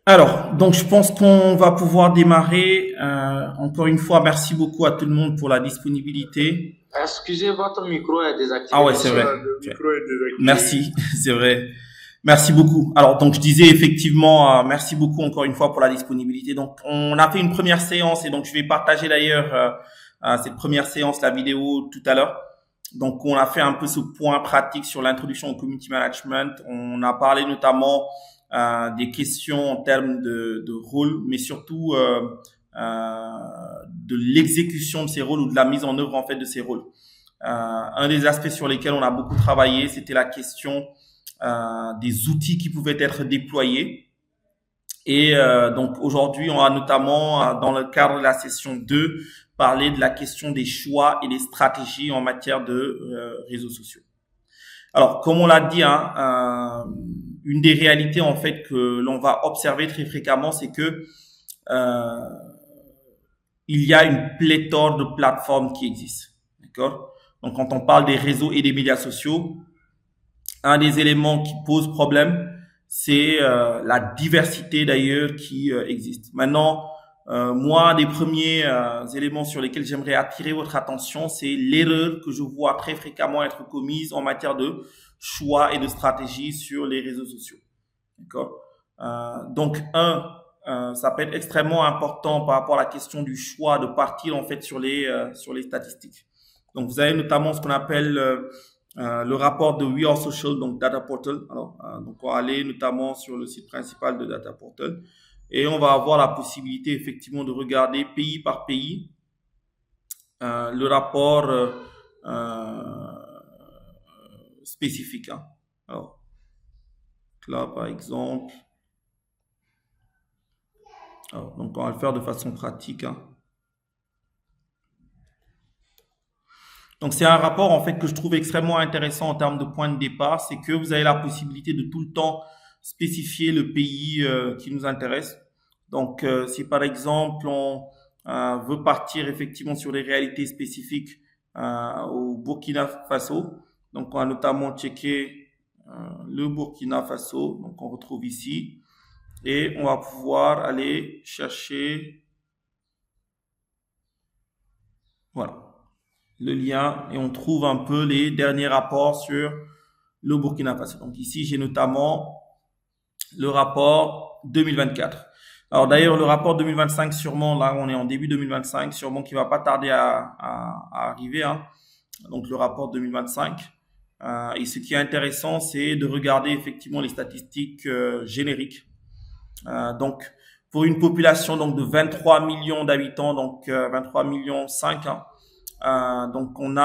Alors, donc je pense qu'on va pouvoir démarrer. Encore une fois, merci beaucoup à tout le monde pour la disponibilité. Excusez, votre micro est Ah désactivé, ouais, c'est monsieur. vrai. Le Ok. micro est désactivé. Merci, c'est vrai. Merci beaucoup. Alors, donc je disais effectivement, merci beaucoup encore une fois pour la disponibilité. Donc, on a fait une première séance et donc je vais partager d'ailleurs cette première séance, la vidéo tout à l'heure. Donc, on a fait un peu ce point pratique sur l'introduction au community management. On a parlé notamment des questions en termes de rôle, mais surtout de l'exécution de ces rôles ou de la mise en œuvre en fait de ces rôles. Un des aspects sur lesquels on a beaucoup travaillé, c'était la question des outils qui pouvaient être déployés. Et donc aujourd'hui, on a notamment, dans le cadre de la session 2, parlé de la question des choix et des stratégies en matière de réseaux sociaux. Alors, comme on l'a dit, hein, une des réalités en fait que l'on va observer très fréquemment, c'est que euh, il y a une pléthore de plateformes qui existent. D'accord. Donc, quand on parle des réseaux et des médias sociaux, un des éléments qui pose problème, c'est la diversité d'ailleurs qui existe. Maintenant, moi, un des premiers éléments sur lesquels j'aimerais attirer votre attention, c'est l'erreur que je vois très fréquemment être commise en matière de choix et de stratégie sur les réseaux sociaux. D'accord. Donc, ça peut être extrêmement important par rapport à la question du choix de partir en fait sur les statistiques. Donc, vous avez notamment ce qu'on appelle le rapport de We Are Social, donc Data Portal. Alors, donc on va aller notamment sur le site principal de Data Portal et on va avoir la possibilité effectivement de regarder pays par pays le rapport spécifique. Hein. Alors, là, par exemple, alors, donc on va le faire de façon pratique. Hein. Donc c'est un rapport en fait que je trouve extrêmement intéressant en termes de point de départ, c'est que vous avez la possibilité de tout le temps spécifier le pays qui nous intéresse. Donc si par exemple on veut partir effectivement sur des réalités spécifiques au Burkina Faso, donc on va notamment checker le Burkina Faso, donc on retrouve ici, et on va pouvoir aller chercher, voilà, le lien et on trouve un peu les derniers rapports sur le Burkina Faso. Donc ici, j'ai notamment le rapport 2024. Alors d'ailleurs, le rapport 2025, sûrement, là on est en début 2025, sûrement qui va pas tarder à arriver. Hein. Donc le rapport 2025. Et ce qui est intéressant, c'est de regarder effectivement les statistiques génériques. Donc pour une population donc de 23 millions d'habitants, donc 23 millions 5, hein, donc, on a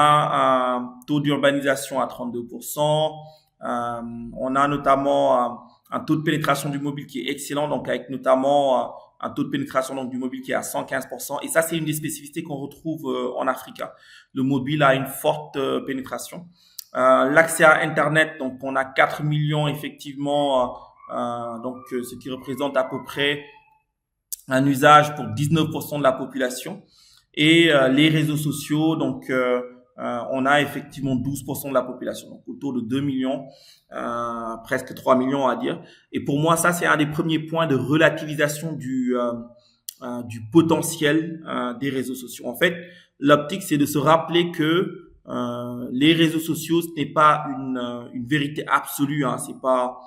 un taux d'urbanisation à 32%. On a notamment un taux de pénétration du mobile qui est excellent, donc avec notamment un taux de pénétration donc, du mobile qui est à 115%. Et ça, c'est une des spécificités qu'on retrouve en Afrique. Hein. Le mobile a une forte pénétration. L'accès à Internet, donc on a 4 millions effectivement, donc ce qui représente à peu près un usage pour 19% de la population. Et les réseaux sociaux, donc on a effectivement 12% de la population, donc autour de 2 millions, presque 3 millions à dire. Et pour moi, ça, c'est un des premiers points de relativisation du potentiel des réseaux sociaux. En fait, l'optique, c'est de se rappeler que les réseaux sociaux, ce n'est pas une vérité absolue. Hein, c'est pas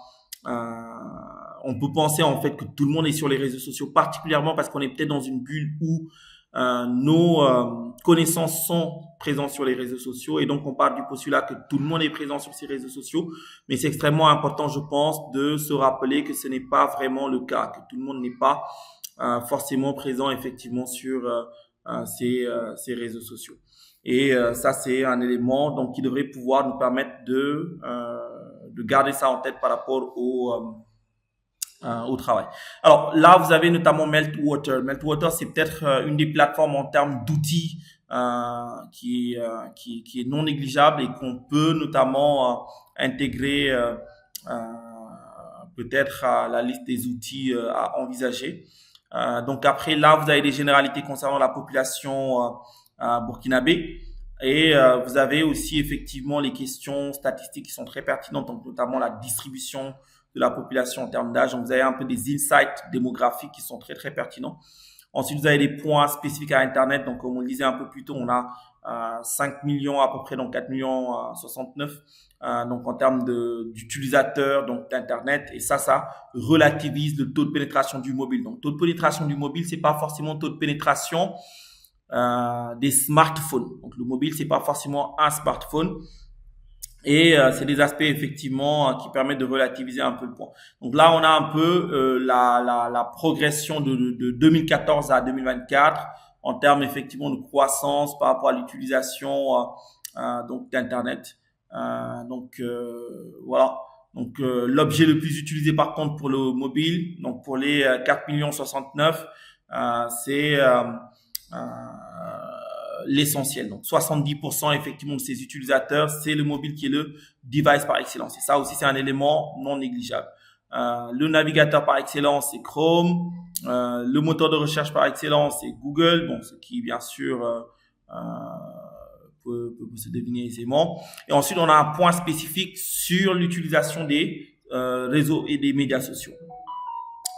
on peut penser en fait que tout le monde est sur les réseaux sociaux, particulièrement parce qu'on est peut-être dans une bulle où nos connaissances sont présentes sur les réseaux sociaux et donc on part du postulat que tout le monde est présent sur ces réseaux sociaux, mais c'est extrêmement important, je pense, de se rappeler que ce n'est pas vraiment le cas, que tout le monde n'est pas forcément présent effectivement sur ces réseaux sociaux. Et ça, c'est un élément donc qui devrait pouvoir nous permettre de garder ça en tête par rapport au travail. Alors là, vous avez notamment Meltwater. Meltwater, c'est peut-être une des plateformes en termes d'outils qui est non négligeable et qu'on peut notamment intégrer peut-être à la liste des outils à envisager. Donc après, là, vous avez des généralités concernant la population burkinabé. Et vous avez aussi effectivement les questions statistiques qui sont très pertinentes, donc notamment la distribution de la population en termes d'âge. Donc, vous avez un peu des insights démographiques qui sont très, très pertinents. Ensuite, vous avez des points spécifiques à Internet. Donc, comme on le disait un peu plus tôt, on a 5 millions à peu près, donc 4 millions 69. Donc, en termes d'utilisateurs donc d'Internet. Et ça relativise le taux de pénétration du mobile. Donc, taux de pénétration du mobile, c'est pas forcément taux de pénétration des smartphones. Donc, le mobile, c'est pas forcément un smartphone. Et c'est des aspects effectivement qui permettent de relativiser un peu le point. Donc là, on a un peu la progression de 2014 à 2024 en termes effectivement de croissance par rapport à l'utilisation donc d'Internet. Voilà. Donc l'objet le plus utilisé par contre pour le mobile, donc pour les 4 millions 69, c'est l'essentiel. Donc 70% effectivement de ces utilisateurs, c'est le mobile qui est le device par excellence. Et ça aussi, c'est un élément non négligeable. Le navigateur par excellence, c'est Chrome. Le moteur de recherche par excellence, c'est Google. Bon, ce qui, bien sûr, peut se deviner aisément. Et ensuite, on a un point spécifique sur l'utilisation des réseaux et des médias sociaux.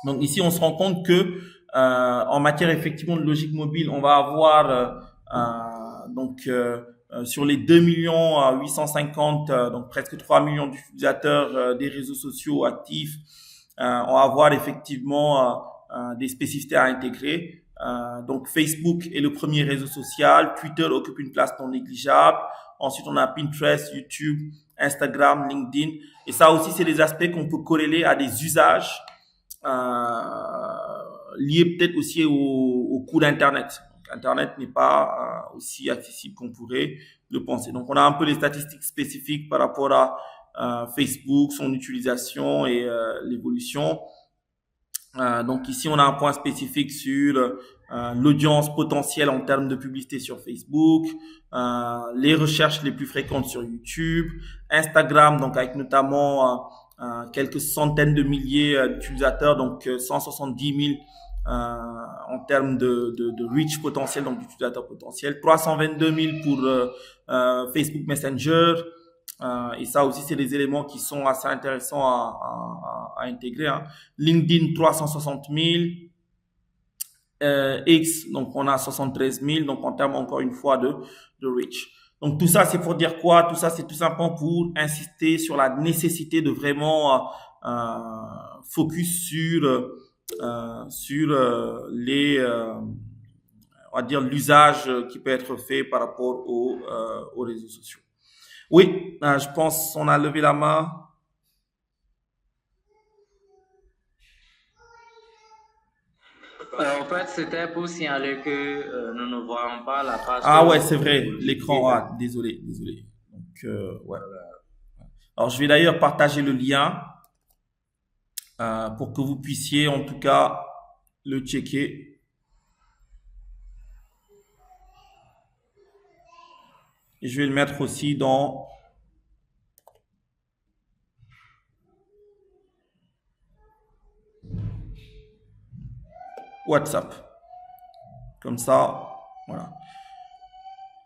Donc ici, on se rend compte que en matière effectivement de logique mobile, on va avoir sur les 2 millions 850, donc presque 3 millions d'utilisateurs des réseaux sociaux actifs, on va avoir effectivement des spécificités à intégrer. Donc Facebook est le premier réseau social, Twitter occupe une place non négligeable. Ensuite, on a Pinterest, YouTube, Instagram, LinkedIn. Et ça aussi, c'est des aspects qu'on peut corréler à des usages liés peut-être aussi au coût d'Internet. Internet n'est pas aussi accessible qu'on pourrait le penser. Donc, on a un peu les statistiques spécifiques par rapport à Facebook, son utilisation et l'évolution. Donc, ici, on a un point spécifique sur l'audience potentielle en termes de publicité sur Facebook, les recherches les plus fréquentes sur YouTube, Instagram, donc avec notamment quelques centaines de milliers d'utilisateurs, donc 170 000 en termes de reach potentiel, donc d'utilisateurs potentiels, 322 000 pour Facebook Messenger. Et ça aussi, c'est des éléments qui sont assez intéressants à intégrer. Hein. LinkedIn, 360 000. X, donc on a 73 000. Donc en termes, encore une fois, de reach. Donc tout ça, c'est pour dire quoi? Tout ça, c'est tout simplement pour insister sur la nécessité de vraiment focus sur on va dire l'usage qui peut être fait par rapport aux réseaux sociaux. Oui, je pense qu'on a levé la main. En fait, c'était pour signaler que nous ne voyons pas la page. Ah ouais, c'est vrai, l'écran. Ah, désolé. Donc, ouais. Alors, je vais d'ailleurs partager le lien pour que vous puissiez, en tout cas, le checker. Et je vais le mettre aussi dans WhatsApp. Comme ça, voilà.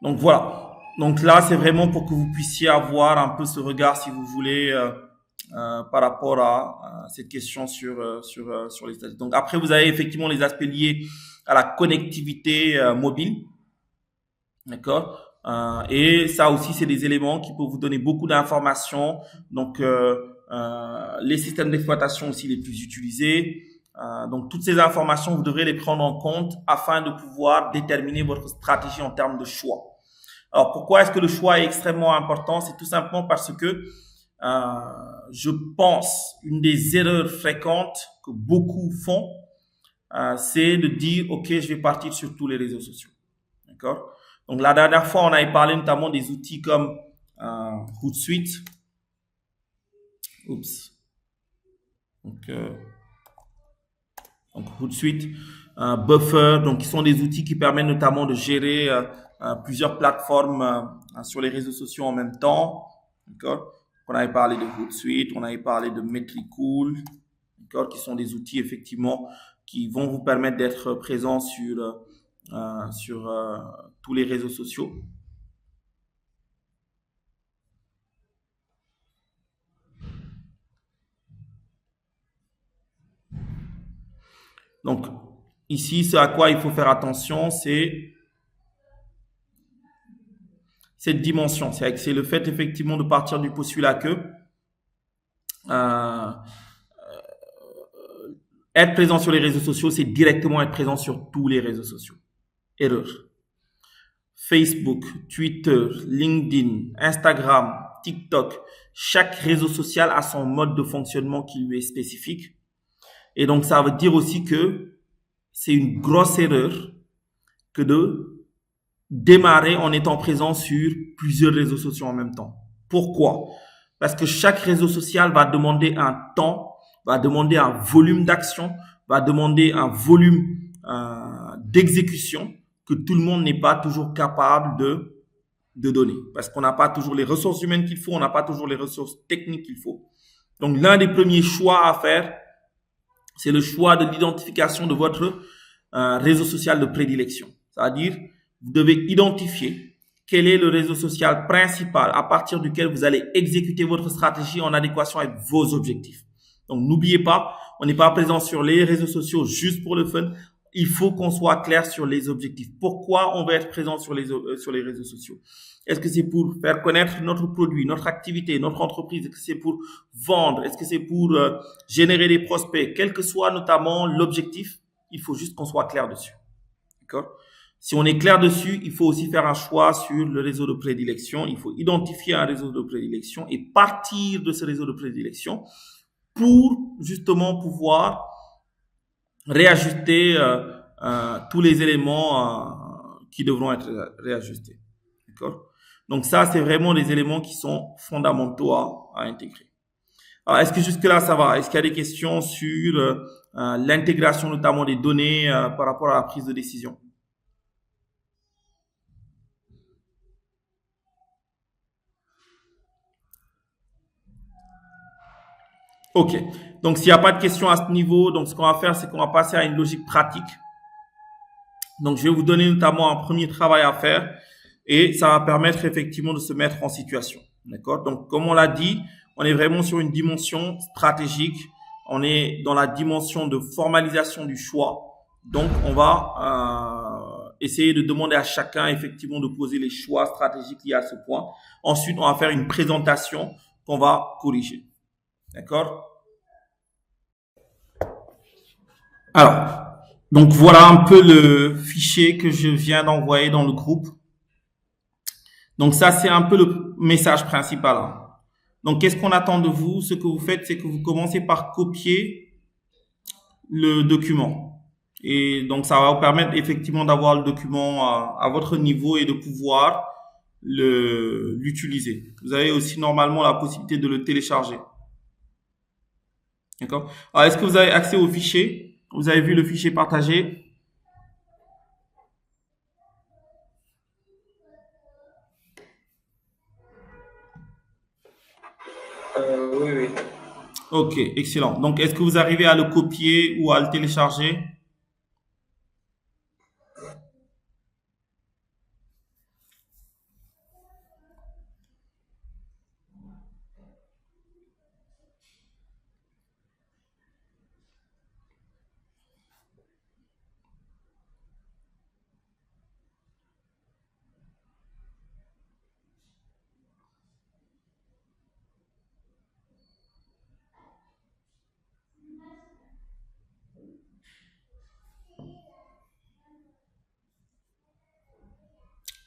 Donc voilà. Donc là, c'est vraiment pour que vous puissiez avoir un peu ce regard, si vous voulez, par rapport à cette question sur les statistiques. Donc après, vous avez effectivement les aspects liés à la connectivité mobile. D'accord? Et ça aussi, c'est des éléments qui peuvent vous donner beaucoup d'informations. Donc, les systèmes d'exploitation aussi les plus utilisés. Donc, toutes ces informations, vous devrez les prendre en compte afin de pouvoir déterminer votre stratégie en termes de choix. Alors, pourquoi est-ce que le choix est extrêmement important? C'est tout simplement parce que je pense une des erreurs fréquentes que beaucoup font, c'est de dire, OK, je vais partir sur tous les réseaux sociaux. D'accord? Donc, la dernière fois, on avait parlé notamment des outils comme Hootsuite. Oups. Donc Hootsuite, Buffer, donc qui sont des outils qui permettent notamment de gérer plusieurs plateformes sur les réseaux sociaux en même temps. D'accord? On avait parlé de Hootsuite, on avait parlé de Metricool, d'accord, qui sont des outils effectivement qui vont vous permettre d'être présent sur tous les réseaux sociaux. Donc, ici, ce à quoi il faut faire attention, c'est cette dimension. C'est le fait, effectivement, de partir du postulat que euh, être présent sur les réseaux sociaux, c'est directement être présent sur tous les réseaux sociaux. Erreur. Facebook, Twitter, LinkedIn, Instagram, TikTok, chaque réseau social a son mode de fonctionnement qui lui est spécifique. Et donc, ça veut dire aussi que c'est une grosse erreur que de démarrer en étant présent sur plusieurs réseaux sociaux en même temps. Pourquoi? Parce que chaque réseau social va demander un temps, va demander un volume d'action, va demander un volume d'exécution que tout le monde n'est pas toujours capable de donner. Parce qu'on n'a pas toujours les ressources humaines qu'il faut, on n'a pas toujours les ressources techniques qu'il faut. Donc, l'un des premiers choix à faire, c'est le choix de l'identification de votre réseau social de prédilection. C'est-à-dire, vous devez identifier quel est le réseau social principal à partir duquel vous allez exécuter votre stratégie en adéquation avec vos objectifs. Donc, n'oubliez pas, on n'est pas présent sur les réseaux sociaux juste pour le fun. Il faut qu'on soit clair sur les objectifs. Pourquoi on va être présent sur les réseaux sociaux? Est-ce que c'est pour faire connaître notre produit, notre activité, notre entreprise? Est-ce que c'est pour vendre? Est-ce que c'est pour générer des prospects? Quel que soit notamment l'objectif, il faut juste qu'on soit clair dessus. D'accord? Si on est clair dessus, il faut aussi faire un choix sur le réseau de prédilection. Il faut identifier un réseau de prédilection et partir de ce réseau de prédilection pour justement pouvoir réajuster tous les éléments qui devront être réajustés. D'accord? Donc ça, c'est vraiment des éléments qui sont fondamentaux à intégrer. Alors, est-ce que jusque-là, ça va? Est-ce qu'il y a des questions sur l'intégration notamment des données par rapport à la prise de décision? Ok. Donc, s'il n'y a pas de questions à ce niveau, donc ce qu'on va faire, c'est qu'on va passer à une logique pratique. Donc, je vais vous donner notamment un premier travail à faire et ça va permettre effectivement de se mettre en situation. D'accord? Donc, comme on l'a dit, on est vraiment sur une dimension stratégique. On est dans la dimension de formalisation du choix. Donc, on va essayer de demander à chacun effectivement de poser les choix stratégiques liés à ce point. Ensuite, on va faire une présentation qu'on va corriger. D'accord? Alors, donc voilà un peu le fichier que je viens d'envoyer dans le groupe. Donc ça, c'est un peu le message principal, hein. Donc, qu'est-ce qu'on attend de vous? Ce que vous faites, c'est que vous commencez par copier le document. Et donc, ça va vous permettre effectivement d'avoir le document à votre niveau et de pouvoir l'utiliser. Vous avez aussi normalement la possibilité de le télécharger. D'accord? Alors, est-ce que vous avez accès au fichier? Vous avez vu le fichier partagé? Oui, oui. Ok, excellent. Donc, est-ce que vous arrivez à le copier ou à le télécharger?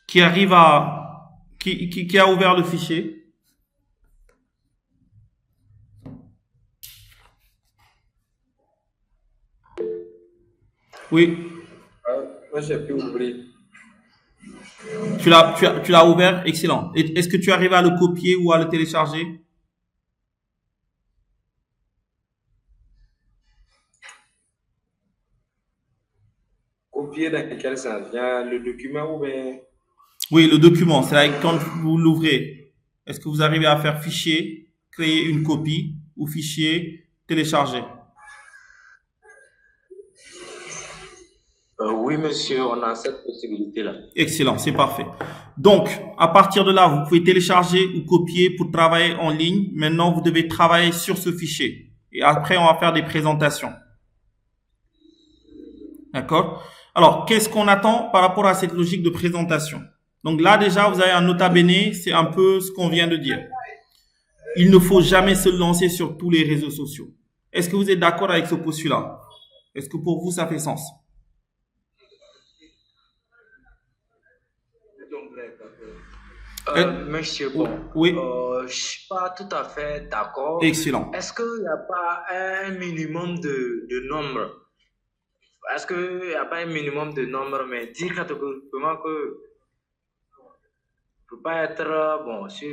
Qui arrive à, qui a ouvert le fichier? Oui, Moi, j'ai pu ouvrir. tu l'as ouvert, excellent. Est-ce que tu arrives à le copier ou à le télécharger? Copier dans quel sens? Il y a le document ou bien... Oui, le document, c'est là quand vous l'ouvrez. Est-ce que vous arrivez à faire fichier, créer une copie ou fichier, télécharger? Oui, monsieur, on a cette possibilité-là. Excellent, c'est parfait. Donc, à partir de là, vous pouvez télécharger ou copier pour travailler en ligne. Maintenant, vous devez travailler sur ce fichier. Et après, on va faire des présentations. D'accord? Alors, qu'est-ce qu'on attend par rapport à cette logique de présentation? Donc là, déjà, vous avez un nota bene, c'est un peu ce qu'on vient de dire. Il ne faut jamais se lancer sur tous les réseaux sociaux. Est-ce que vous êtes d'accord avec ce postulat? Est-ce que pour vous, ça fait sens? Monsieur, bon, Oui, je suis pas tout à fait d'accord. excellent. Est-ce qu'il n'y a pas un minimum de nombre? Est-ce qu'il n'y a pas un minimum de nombre, mais dire catégoriquement que ne peut pas être bon, sur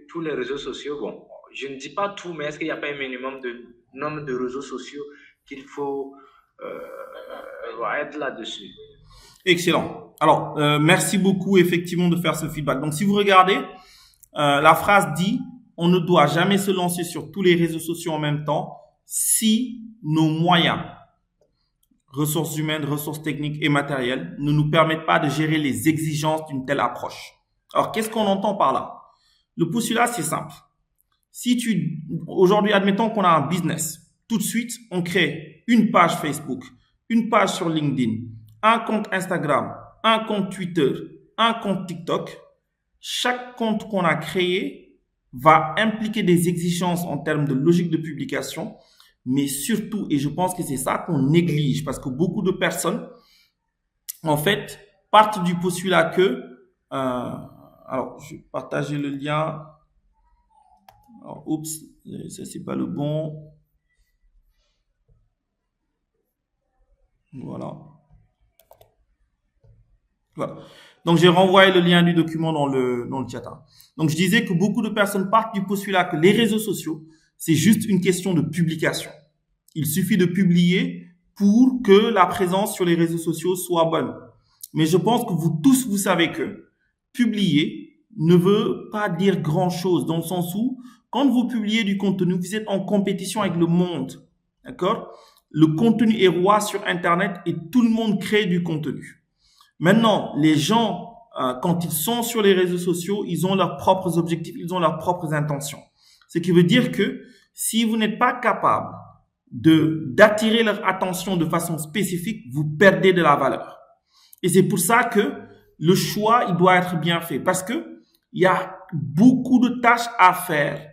tous les réseaux sociaux? Bon, je ne dis pas tout, mais est-ce qu'il n'y a pas un minimum de nombre de réseaux sociaux qu'il faut être là-dessus? Excellent. Alors, merci beaucoup effectivement de faire ce feedback. Donc, si vous regardez, la phrase dit, on ne doit jamais se lancer sur tous les réseaux sociaux en même temps si nos moyens, ressources humaines, ressources techniques et matérielles, ne nous permettent pas de gérer les exigences d'une telle approche. Alors, qu'est-ce qu'on entend par là? Le postulat, c'est simple. Aujourd'hui, admettons qu'on a un business. Tout de suite, on crée une page Facebook, une page sur LinkedIn, un compte Instagram, un compte Twitter, un compte TikTok. Chaque compte qu'on a créé va impliquer des exigences en termes de logique de publication, mais surtout, et je pense que c'est ça qu'on néglige, parce que beaucoup de personnes, en fait, partent du postulat que, alors, je vais partager le lien. Alors, oups, ça c'est pas le bon. Voilà. Voilà. Donc, j'ai renvoyé le lien du document dans le chat. Donc, je disais que beaucoup de personnes partent du postulat que les réseaux sociaux, c'est juste une question de publication. Il suffit de publier pour que la présence sur les réseaux sociaux soit bonne. Mais je pense que vous tous, vous savez que publier ne veut pas dire grand-chose, dans le sens où, quand vous publiez du contenu, vous êtes en compétition avec le monde. D'accord? Le contenu est roi sur Internet et tout le monde crée du contenu. Maintenant, les gens, quand ils sont sur les réseaux sociaux, ils ont leurs propres objectifs, ils ont leurs propres intentions. Ce qui veut dire que si vous n'êtes pas capable d'attirer leur attention de façon spécifique, vous perdez de la valeur. Et c'est pour ça que le choix, il doit être bien fait, parce que il y a beaucoup de tâches à faire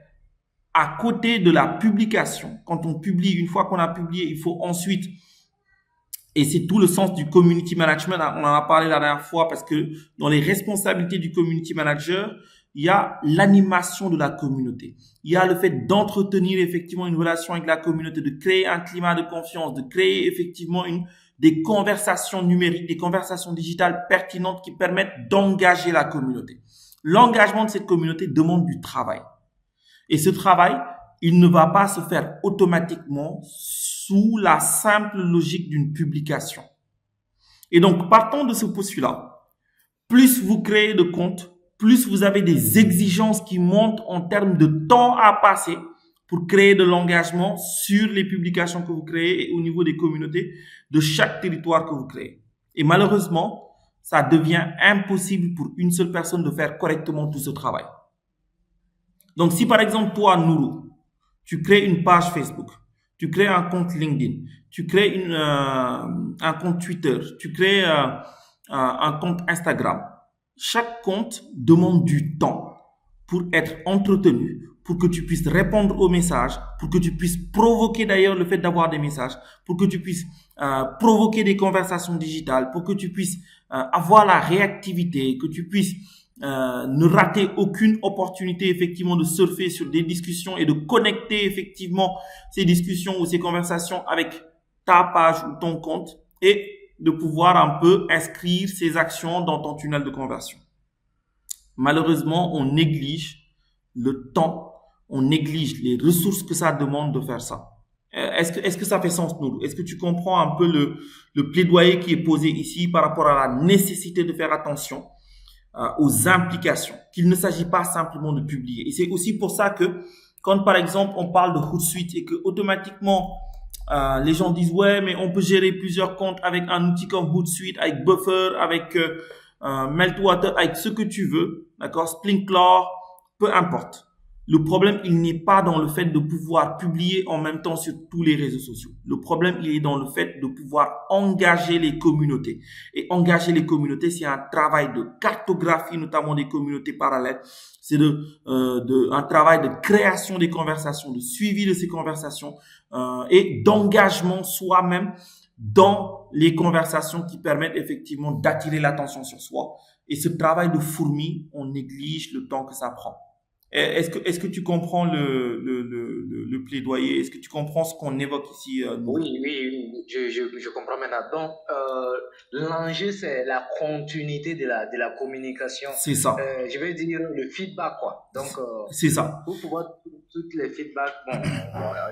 à côté de la publication. Quand on publie, une fois qu'on a publié, il faut ensuite, et c'est tout le sens du community management, on en a parlé la dernière fois, parce que dans les responsabilités du community manager, il y a l'animation de la communauté. Il y a le fait d'entretenir effectivement une relation avec la communauté, de créer un climat de confiance, de créer effectivement des conversations numériques, des conversations digitales pertinentes qui permettent d'engager la communauté. L'engagement de cette communauté demande du travail. Et ce travail, il ne va pas se faire automatiquement sous la simple logique d'une publication. Et donc, partant de ce postulat, plus vous créez de comptes, plus vous avez des exigences qui montent en termes de temps à passer pour créer de l'engagement sur les publications que vous créez et au niveau des communautés de chaque territoire que vous créez. Et malheureusement, ça devient impossible pour une seule personne de faire correctement tout ce travail. Donc, si par exemple, toi, Nourou, tu crées une page Facebook, tu crées un compte LinkedIn, tu crées un compte Twitter, tu crées un compte Instagram, chaque compte demande du temps pour être entretenu, pour que tu puisses répondre aux messages, pour que tu puisses provoquer d'ailleurs le fait d'avoir des messages, pour que tu puisses provoquer des conversations digitales, pour que tu puisses avoir la réactivité, que tu puisses ne rater aucune opportunité effectivement de surfer sur des discussions et de connecter effectivement ces discussions ou ces conversations avec ta page ou ton compte et de pouvoir un peu inscrire ces actions dans ton tunnel de conversion. Malheureusement, on néglige le temps, on néglige les ressources que ça demande de faire ça. Est-ce que ça fait sens, Nourou? Est-ce que tu comprends un peu le plaidoyer qui est posé ici par rapport à la nécessité de faire attention aux implications, qu'il ne s'agit pas simplement de publier. Et c'est aussi pour ça que quand par exemple on parle de Hootsuite et que automatiquement les gens disent ouais mais on peut gérer plusieurs comptes avec un outil comme Hootsuite, avec Buffer, avec Meltwater, avec ce que tu veux, d'accord, Sprinkler, peu importe. Le problème, il n'est pas dans le fait de pouvoir publier en même temps sur tous les réseaux sociaux. Le problème, il est dans le fait de pouvoir engager les communautés. Et engager les communautés, c'est un travail de cartographie, notamment des communautés parallèles. C'est un travail de création des conversations, de suivi de ces conversations et d'engagement soi-même dans les conversations qui permettent effectivement d'attirer l'attention sur soi. Et ce travail de fourmi, on néglige le temps que ça prend. Est-ce que tu comprends le plaidoyer? Est-ce que tu comprends ce qu'on évoque ici, nous? Oui, je comprends maintenant. Donc, l'enjeu, c'est la continuité de la communication. C'est ça. Je vais dire le feedback, quoi. Donc, c'est ça. Pour pouvoir toutes les feedbacks,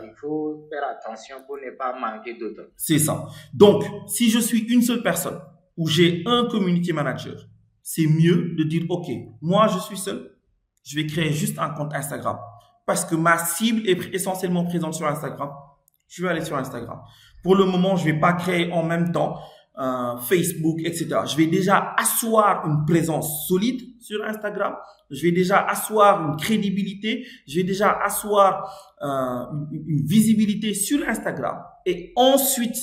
il faut faire attention pour ne pas manquer d'autres. C'est ça. Donc, si je suis une seule personne ou j'ai un community manager, c'est mieux de dire, OK, moi, je suis seul. Je vais créer juste un compte Instagram parce que ma cible est essentiellement présente sur Instagram. Je vais aller sur Instagram. Pour le moment, je vais pas créer en même temps Facebook, etc. Je vais déjà asseoir une présence solide sur Instagram. Je vais déjà asseoir une crédibilité. Je vais déjà asseoir une visibilité sur Instagram. Et ensuite,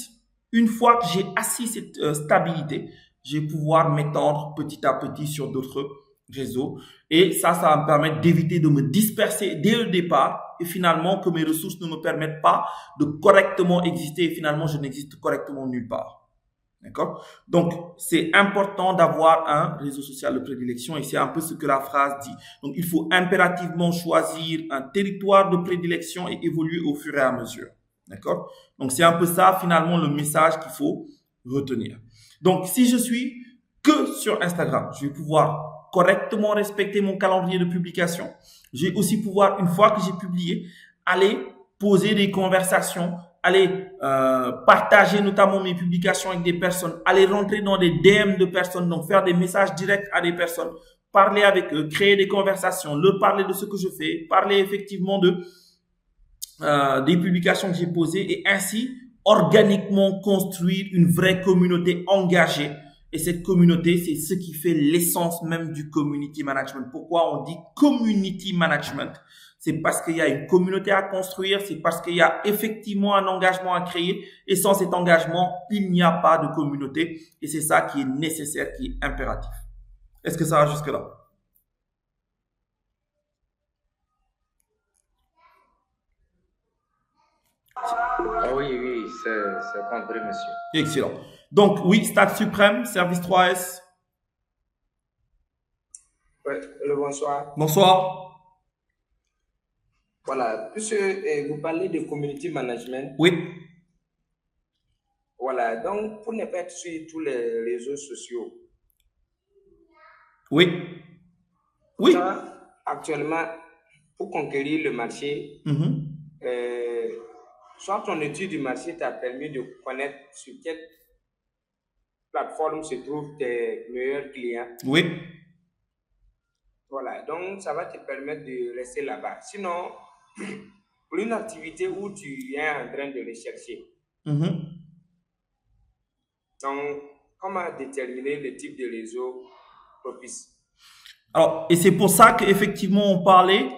une fois que j'ai assis cette stabilité, je vais pouvoir m'étendre petit à petit sur d'autres réseau et ça va me permettre d'éviter de me disperser dès le départ et finalement que mes ressources ne me permettent pas de correctement exister et finalement je n'existe correctement nulle part. D'accord? Donc, c'est important d'avoir un réseau social de prédilection et c'est un peu ce que la phrase dit. Donc, il faut impérativement choisir un territoire de prédilection et évoluer au fur et à mesure. D'accord? Donc, c'est un peu ça finalement le message qu'il faut retenir. Donc, si je suis que sur Instagram, je vais pouvoir correctement respecter mon calendrier de publication. Je vais aussi pouvoir, une fois que j'ai publié, aller poser des conversations, aller partager notamment mes publications avec des personnes, aller rentrer dans des DM de personnes, donc faire des messages directs à des personnes, parler avec eux, créer des conversations, leur parler de ce que je fais, parler effectivement des publications que j'ai posées et ainsi organiquement construire une vraie communauté engagée. Et cette communauté, c'est ce qui fait l'essence même du community management. Pourquoi on dit community management? C'est parce qu'il y a une communauté à construire, c'est parce qu'il y a effectivement un engagement à créer. Et sans cet engagement, il n'y a pas de communauté. Et c'est ça qui est nécessaire, qui est impératif. Est-ce que ça va jusque-là? Oui, c'est compris, monsieur. Excellent. Donc, oui, Stade Suprême, service 3S. Oui, bonsoir. Bonsoir. Voilà, puisque vous parlez de community management. Oui. Voilà, donc pour ne pas être sur tous les réseaux sociaux. Oui. Oui. Ça, actuellement, pour conquérir le marché, soit ton étude du marché t'a permis de connaître sur quelle plateforme se trouvent tes meilleurs clients. Oui. Voilà, donc ça va te permettre de rester là-bas. Sinon, pour une activité où tu es en train de rechercher, donc comment déterminer le type de réseau propice? Alors, et c'est pour ça qu'effectivement on parlait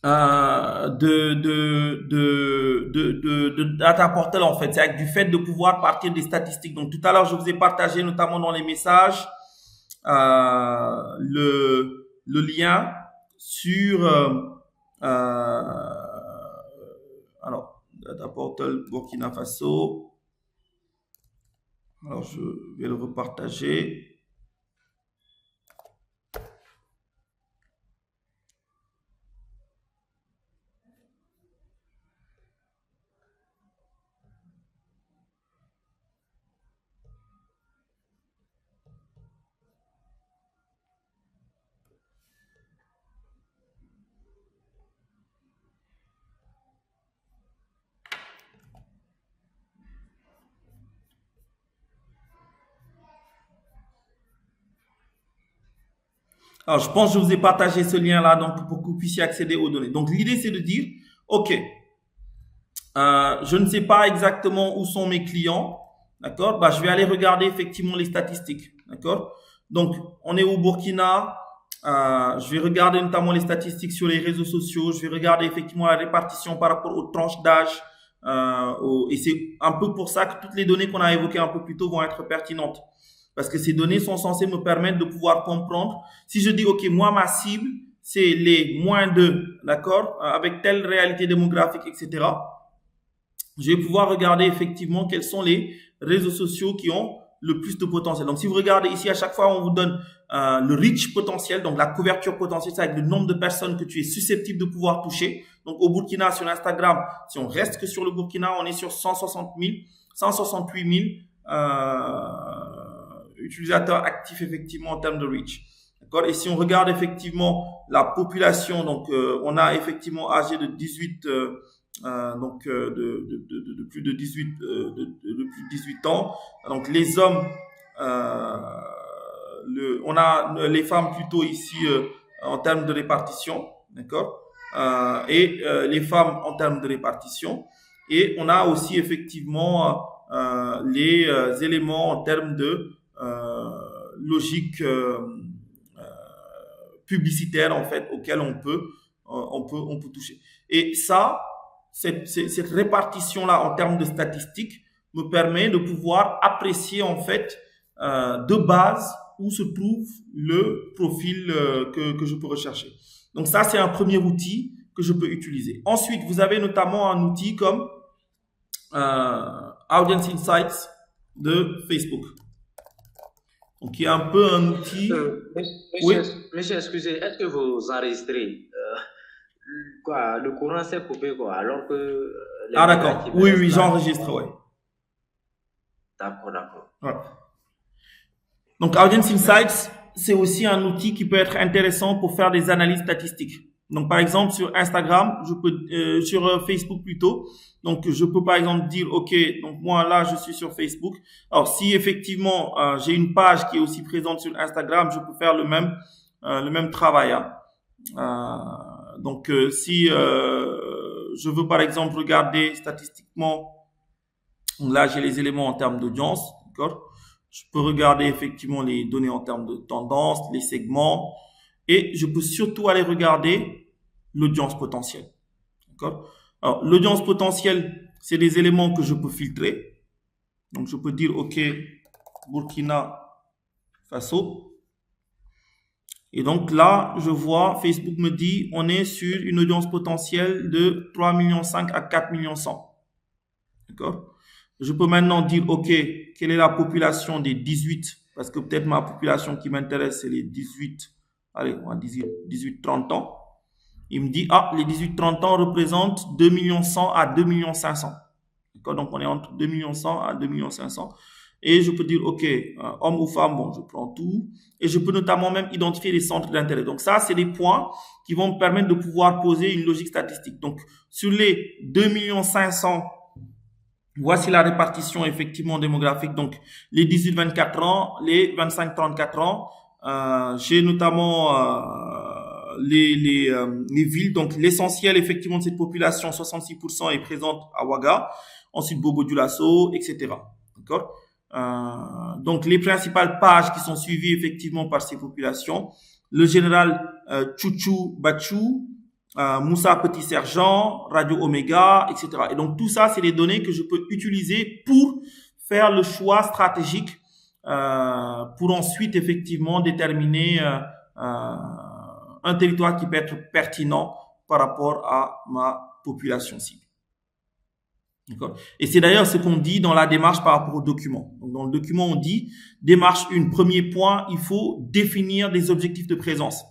de data portal en fait, c'est du fait de pouvoir partir des statistiques. Donc tout à l'heure je vous ai partagé notamment dans les messages le lien sur alors data portal Burkina Faso. Alors je vais le repartager. Alors, je pense que je vous ai partagé ce lien-là donc pour que vous puissiez accéder aux données. Donc, l'idée, c'est de dire, OK, je ne sais pas exactement où sont mes clients, d'accord? Bah, je vais aller regarder effectivement les statistiques, d'accord? Donc, on est au Burkina, Je vais regarder notamment les statistiques sur les réseaux sociaux. Je vais regarder effectivement la répartition par rapport aux tranches d'âge. Et c'est un peu pour ça que toutes les données qu'on a évoquées un peu plus tôt vont être pertinentes. Parce que ces données sont censées me permettre de pouvoir comprendre. Si je dis, OK, moi, ma cible, c'est les moins de, d'accord, avec telle réalité démographique, etc. Je vais pouvoir regarder effectivement quels sont les réseaux sociaux qui ont le plus de potentiel. Donc, si vous regardez ici, à chaque fois, on vous donne le reach potentiel, donc la couverture potentielle, c'est avec le nombre de personnes que tu es susceptible de pouvoir toucher. Donc, au Burkina, sur Instagram, si on reste que sur le Burkina, on est sur 168 000 utilisateurs actifs effectivement en termes de reach. D'accord. Et si on regarde effectivement la population, donc on a effectivement âgé de 18 de plus de 18 de plus de 18 ans. Donc les hommes, on a les femmes plutôt ici en termes de répartition, d'accord, et les femmes en termes de répartition. Et on a aussi effectivement les éléments en termes de logique publicitaire en fait auquel on peut toucher. Et ça, cette répartition là en termes de statistiques me permet de pouvoir apprécier en fait de base où se trouve le profil que je peux rechercher. Donc ça, c'est un premier outil que je peux utiliser. Ensuite, vous avez notamment un outil comme Audience Insights de Facebook. Donc, il y a un peu un outil. Monsieur, excusez, est-ce que vous enregistrez le courant s'est coupé quoi, alors que... d'accord. Oui, j'enregistre, ouais. D'accord. Ouais. Donc, Audience Insights, c'est aussi un outil qui peut être intéressant pour faire des analyses statistiques. Donc, par exemple, sur Instagram, sur Facebook plutôt. Donc, je peux par exemple dire, OK, donc moi là, je suis sur Facebook. Alors, si effectivement j'ai une page qui est aussi présente sur Instagram, je peux faire le même travail. Donc, si je veux par exemple regarder statistiquement, donc là j'ai les éléments en termes d'audience, d'accord. Je peux regarder effectivement les données en termes de tendance, les segments, et je peux surtout aller regarder l'audience potentielle. D'accord? Alors, l'audience potentielle, c'est des éléments que je peux filtrer. Donc, je peux dire, OK, Burkina Faso. Et donc là, je vois, Facebook me dit, on est sur une audience potentielle de 3,5 millions à 4,1 millions. D'accord? Je peux maintenant dire, OK, quelle est la population des 18, parce que peut-être ma population qui m'intéresse, c'est les 18, allez, on va dire 18-30 ans. Il me dit, les 18-30 ans représentent 2 100 000 à 2 500 000. D'accord? Donc, on est entre 2 100 000 à 2 500 000. Et je peux dire, OK, homme ou femme, bon, je prends tout. Et je peux notamment même identifier les centres d'intérêt. Donc, ça, c'est des points qui vont me permettre de pouvoir poser une logique statistique. Donc, sur les 2 500 000, voici la répartition effectivement démographique. Donc, les 18-24 ans, les 25-34 ans. J'ai notamment les villes. Donc, l'essentiel effectivement de cette population, 66% est présente à Ouaga. Ensuite, Bobo-Dioulasso, etc. D'accord? Donc, les principales pages qui sont suivies effectivement par ces populations. Le général Chouchou Bachou, Moussa Petit Sergent, Radio Omega, etc. Et donc, tout ça, c'est des données que je peux utiliser pour faire le choix stratégique pour ensuite effectivement déterminer un territoire qui peut être pertinent par rapport à ma population cible. D'accord. Et c'est d'ailleurs ce qu'on dit dans la démarche par rapport au document. Donc, dans le document, on dit, démarche 1, premier point, il faut définir des objectifs de présence.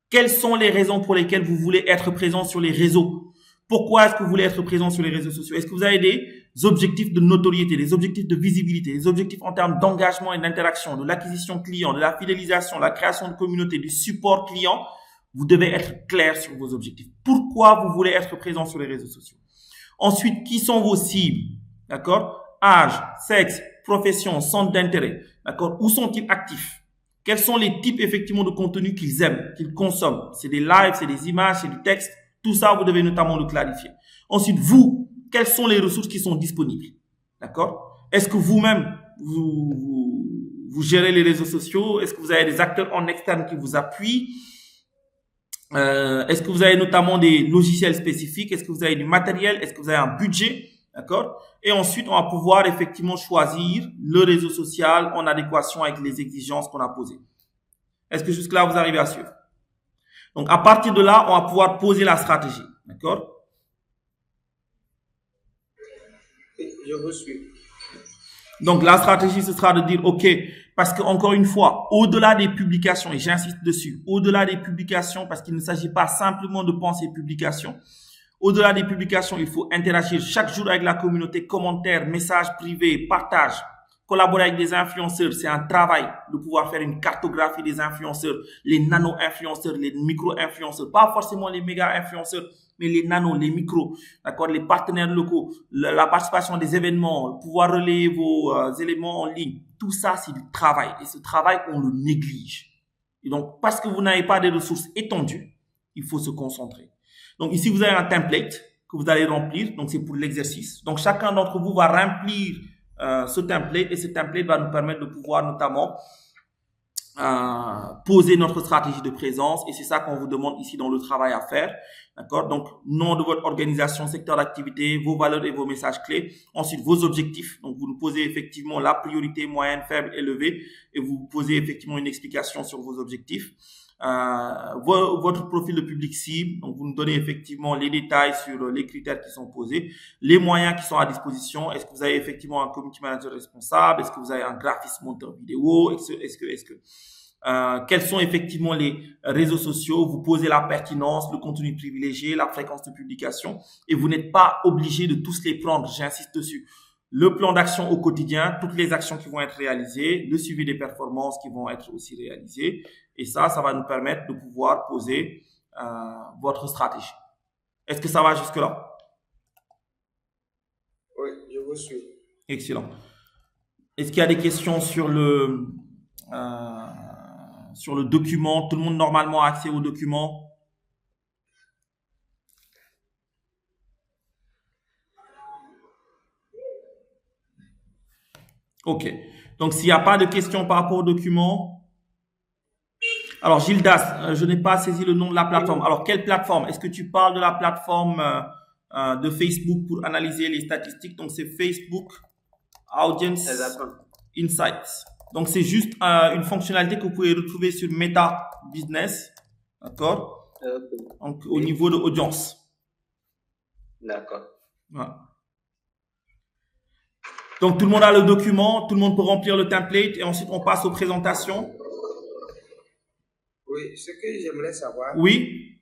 Quelles sont les raisons pour lesquelles vous voulez être présent sur les réseaux? Pourquoi est-ce que vous voulez être présent sur les réseaux sociaux? Est-ce que vous avez des objectifs de notoriété, des objectifs de visibilité, des objectifs en termes d'engagement et d'interaction, de l'acquisition client, de la fidélisation, la création de communauté, du support client? Vous devez être clair sur vos objectifs. Pourquoi vous voulez être présent sur les réseaux sociaux? Ensuite, qui sont vos cibles? D'accord? Âge, sexe, profession, centre d'intérêt. D'accord? Où sont-ils actifs? Quels sont les types effectivement de contenu qu'ils aiment, qu'ils consomment? C'est des lives, c'est des images, c'est du texte. Tout ça, vous devez notamment le clarifier. Ensuite, vous, quelles sont les ressources qui sont disponibles? D'accord? Est-ce que vous-même, vous gérez les réseaux sociaux? Est-ce que vous avez des acteurs en externe qui vous appuient? Est-ce que vous avez notamment des logiciels spécifiques? Est-ce que vous avez du matériel? Est-ce que vous avez un budget? D'accord? Et ensuite, on va pouvoir effectivement choisir le réseau social en adéquation avec les exigences qu'on a posées. Est-ce que jusque-là, vous arrivez à suivre? Donc, à partir de là, on va pouvoir poser la stratégie. D'accord? Je vous suis. Donc, la stratégie, ce sera de dire, OK, parce que encore une fois, au-delà des publications, et j'insiste dessus, au-delà des publications, parce qu'il ne s'agit pas simplement de penser publications, au-delà des publications, il faut interagir chaque jour avec la communauté, commentaires, messages privés, partage, collaborer avec des influenceurs. C'est un travail de pouvoir faire une cartographie des influenceurs, les nano-influenceurs, les micro-influenceurs, pas forcément les méga-influenceurs, mais les nanos, les micros, d'accord, les partenaires locaux, la participation à des événements, pouvoir relayer vos éléments en ligne. Tout ça, c'est du travail. Et ce travail, on le néglige. Et donc, parce que vous n'avez pas des ressources étendues, il faut se concentrer. Donc, ici, vous avez un template que vous allez remplir. Donc, c'est pour l'exercice. Donc, chacun d'entre vous va remplir ce template et ce template va nous permettre de pouvoir notamment poser notre stratégie de présence et c'est ça qu'on vous demande ici dans le travail à faire. D'accord? Donc, nom de votre organisation, secteur d'activité, vos valeurs et vos messages clés. Ensuite, vos objectifs. Donc, vous nous posez effectivement la priorité moyenne, faible, élevée et vous posez effectivement une explication sur vos objectifs. Votre profil de public cible. Donc, vous nous donnez effectivement les détails sur les critères qui sont posés, les moyens qui sont à disposition. Est-ce que vous avez effectivement un community manager responsable? Est-ce que vous avez un graphiste monteur vidéo? Quels sont effectivement les réseaux sociaux? Vous posez la pertinence, le contenu privilégié, la fréquence de publication et vous n'êtes pas obligé de tous les prendre. J'insiste dessus. Le plan d'action au quotidien, toutes les actions qui vont être réalisées, le suivi des performances qui vont être aussi réalisées. Et ça va nous permettre de pouvoir poser votre stratégie. Est-ce que ça va jusque-là? Oui, je vous suis. Excellent. Est-ce qu'il y a des questions sur le document? Tout le monde normalement a accès au document? OK. Donc, s'il n'y a pas de questions par rapport au document. Alors, Gildas, je n'ai pas saisi le nom de la plateforme. Alors, quelle plateforme? Est-ce que tu parles de la plateforme de Facebook pour analyser les statistiques? Donc, c'est Facebook Audience Insights. Donc, c'est juste une fonctionnalité que vous pouvez retrouver sur Meta Business. D'accord? Donc, au niveau de audience. D'accord. Voilà. Donc, tout le monde a le document, tout le monde peut remplir le template et ensuite on passe aux présentations. Oui, ce que j'aimerais savoir. Oui.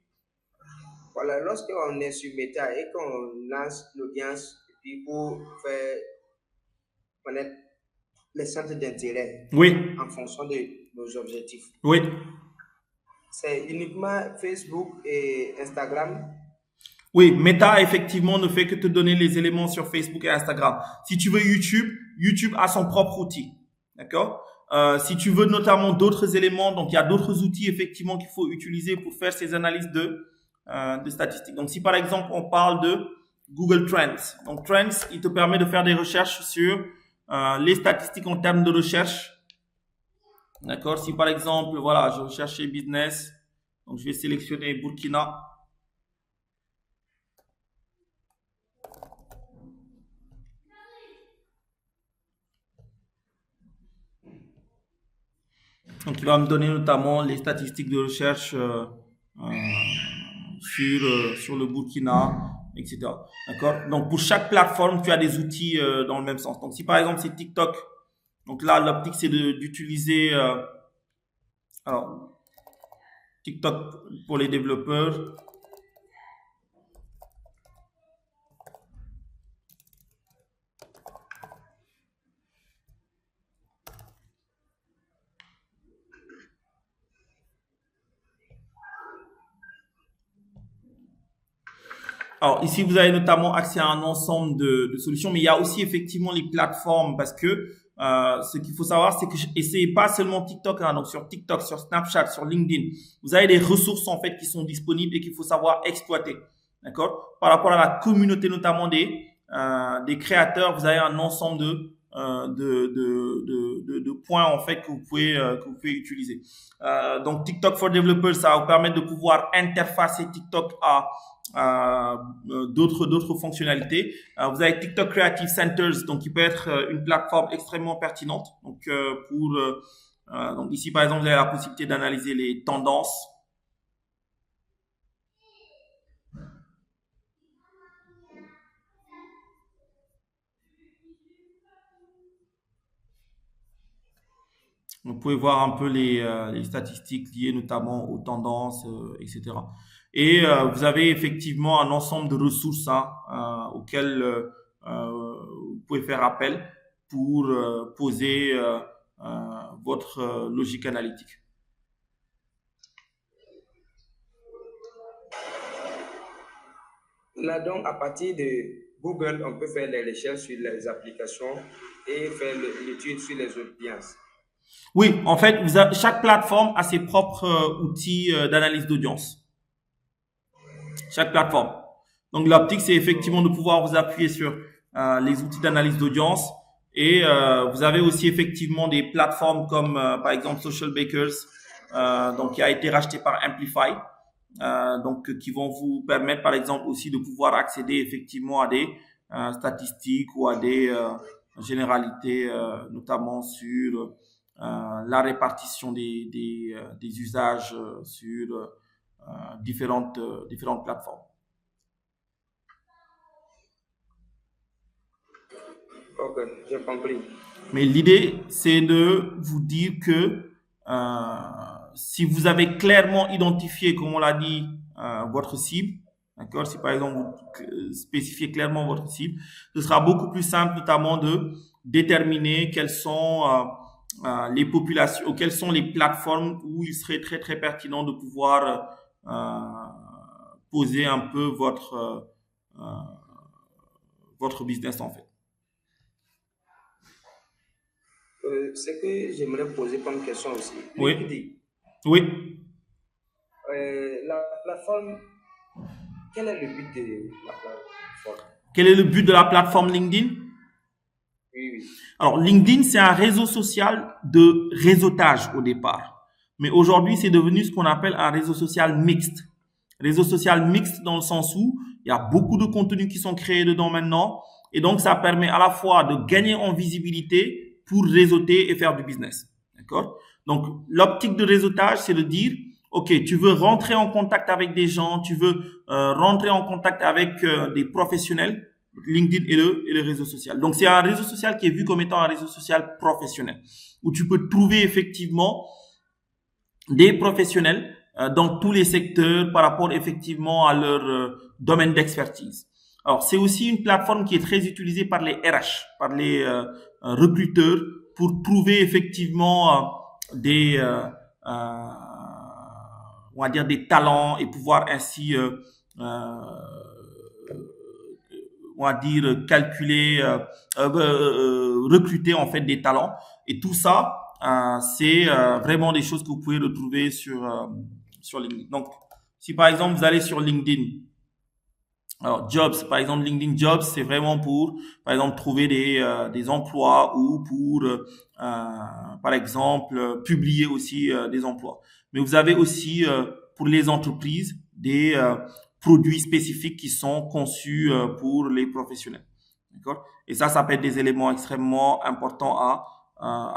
Voilà, lorsqu'on est sur Meta et qu'on lance l'audience pour faire connaître les centres d'intérêt. Oui. En fonction de nos objectifs. Oui. C'est uniquement Facebook et Instagram. Oui, Meta, effectivement, ne fait que te donner les éléments sur Facebook et Instagram. Si tu veux YouTube, YouTube a son propre outil. D'accord? Si tu veux notamment d'autres éléments, donc il y a d'autres outils, effectivement, qu'il faut utiliser pour faire ces analyses de statistiques. Donc, si par exemple, on parle de Google Trends. Donc, Trends, il te permet de faire des recherches sur les statistiques en termes de recherche. D'accord? Si par exemple, voilà, je recherche business. Donc, je vais sélectionner Burkina. Donc, il va me donner notamment les statistiques de recherche sur le Burkina, etc. D'accord? Donc, pour chaque plateforme, tu as des outils dans le même sens. Donc, si par exemple, c'est TikTok, donc là, l'optique, c'est d'utiliser TikTok pour les développeurs. Alors ici, vous avez notamment accès à un ensemble de solutions, mais il y a aussi effectivement les plateformes parce que ce qu'il faut savoir, c'est que c'est pas seulement TikTok, hein, donc sur TikTok, sur Snapchat, sur LinkedIn, vous avez des ressources en fait qui sont disponibles et qu'il faut savoir exploiter, d'accord? Par rapport à la communauté notamment des créateurs, vous avez un ensemble de points en fait que vous pouvez utiliser. Donc TikTok for Developers, ça va vous permettre de pouvoir interfacer TikTok à d'autres fonctionnalités. Vous avez TikTok Creative Centers, donc qui peut être une plateforme extrêmement pertinente. Donc donc ici par exemple vous avez la possibilité d'analyser les tendances. Vous pouvez voir un peu les statistiques liées notamment aux tendances, etc. Et vous avez effectivement un ensemble de ressources auxquelles vous pouvez faire appel pour poser votre logique analytique. Là, donc, à partir de Google, on peut faire les recherches sur les applications et faire l'étude sur les audiences. Oui, en fait, chaque plateforme a ses propres outils d'analyse d'audience. Chaque plateforme. Donc, l'optique, c'est effectivement de pouvoir vous appuyer sur les outils d'analyse d'audience. Et vous avez aussi effectivement des plateformes comme, par exemple, Social Bakers, donc qui a été racheté par Amplify. Donc qui vont vous permettre par exemple aussi de pouvoir accéder effectivement à des statistiques ou à des généralités notamment sur la répartition des usages sur différentes plateformes. Ok, j'ai compris. Mais l'idée c'est de vous dire que si vous avez clairement identifié, comme on l'a dit, votre cible, d'accord, si par exemple vous spécifiez clairement votre cible, ce sera beaucoup plus simple notamment de déterminer quelles sont les populations ou quelles sont les plateformes où il serait très très pertinent de pouvoir poser un peu votre business en fait. Ce que j'aimerais poser comme question aussi. Oui. LinkedIn. Oui. La plateforme, quel est le but de la plateforme? Quel est le but de la plateforme LinkedIn? Oui. Alors, LinkedIn, c'est un réseau social de réseautage au départ. Mais aujourd'hui, c'est devenu ce qu'on appelle un réseau social mixte. Réseau social mixte dans le sens où il y a beaucoup de contenus qui sont créés dedans maintenant. Et donc, ça permet à la fois de gagner en visibilité pour réseauter et faire du business. D'accord? Donc, l'optique de réseautage, c'est de dire, OK, tu veux rentrer en contact avec des gens, tu veux rentrer en contact avec des professionnels. LinkedIn est le réseau social. Donc, c'est un réseau social qui est vu comme étant un réseau social professionnel, où tu peux trouver effectivement des professionnels dans tous les secteurs par rapport effectivement à leur domaine d'expertise. Alors, c'est aussi une plateforme qui est très utilisée par les RH, par les recruteurs pour trouver effectivement on va dire des talents et pouvoir ainsi on va dire calculer recruter en fait des talents. Et tout ça c'est vraiment des choses que vous pouvez retrouver sur LinkedIn. Donc si par exemple vous allez sur LinkedIn, alors jobs, par exemple LinkedIn Jobs, c'est vraiment pour par exemple trouver des emplois ou pour par exemple publier aussi des emplois. Mais vous avez aussi pour les entreprises des produits spécifiques qui sont conçus pour les professionnels. D'accord? Et ça peut être des éléments extrêmement importants à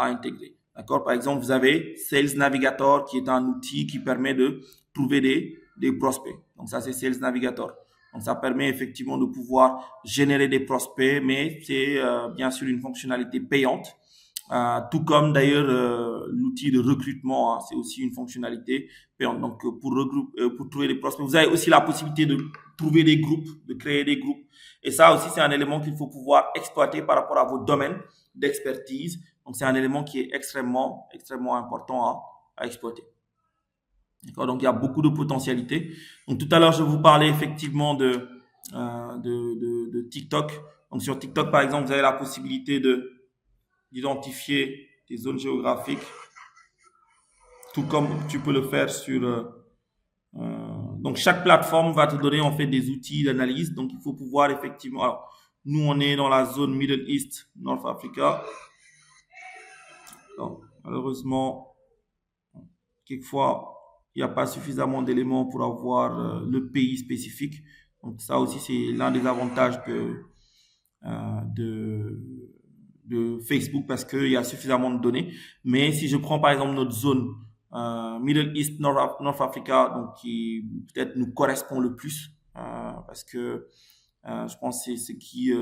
intégrer. D'accord? Par exemple, vous avez Sales Navigator qui est un outil qui permet de trouver des prospects. Donc ça, c'est Sales Navigator. Donc ça permet effectivement de pouvoir générer des prospects, mais c'est bien sûr une fonctionnalité payante. Tout comme d'ailleurs l'outil de recrutement, c'est aussi une fonctionnalité payante. Donc pour trouver des prospects, vous avez aussi la possibilité de trouver des groupes, de créer des groupes. Et ça aussi, c'est un élément qu'il faut pouvoir exploiter par rapport à vos domaines d'expertise. Donc c'est un élément qui est extrêmement important à exploiter. D'accord, donc il y a beaucoup de potentialités. Donc tout à l'heure, je vous parlais effectivement de TikTok. Donc sur TikTok, par exemple, vous avez la possibilité d'identifier des zones géographiques, tout comme tu peux le faire sur... donc chaque plateforme va te donner en fait des outils d'analyse. Donc il faut pouvoir effectivement... Alors, Nous, on est dans la zone Middle East, North Africa. Alors, malheureusement, quelquefois, il n'y a pas suffisamment d'éléments pour avoir le pays spécifique. Donc, ça aussi, c'est l'un des avantages de Facebook parce qu'il y a suffisamment de données. Mais si je prends par exemple notre zone Middle East, North Africa, donc qui peut-être nous correspond le plus parce que je pense que c'est ce qui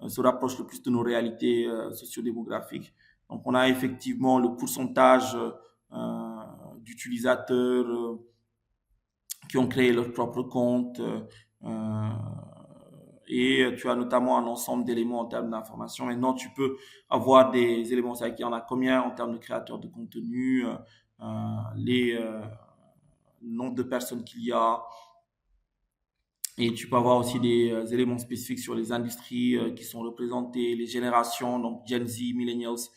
se rapproche le plus de nos réalités sociodémographiques. Donc, on a effectivement le pourcentage d'utilisateurs qui ont créé leur propre compte et tu as notamment un ensemble d'éléments en termes d'information. Maintenant, tu peux avoir des éléments, c'est-à-dire qu'il y en a combien en termes de créateurs de contenu, le nombre de personnes qu'il y a. Et tu peux avoir aussi des éléments spécifiques sur les industries qui sont représentées, les générations, donc Gen Z, Millennials,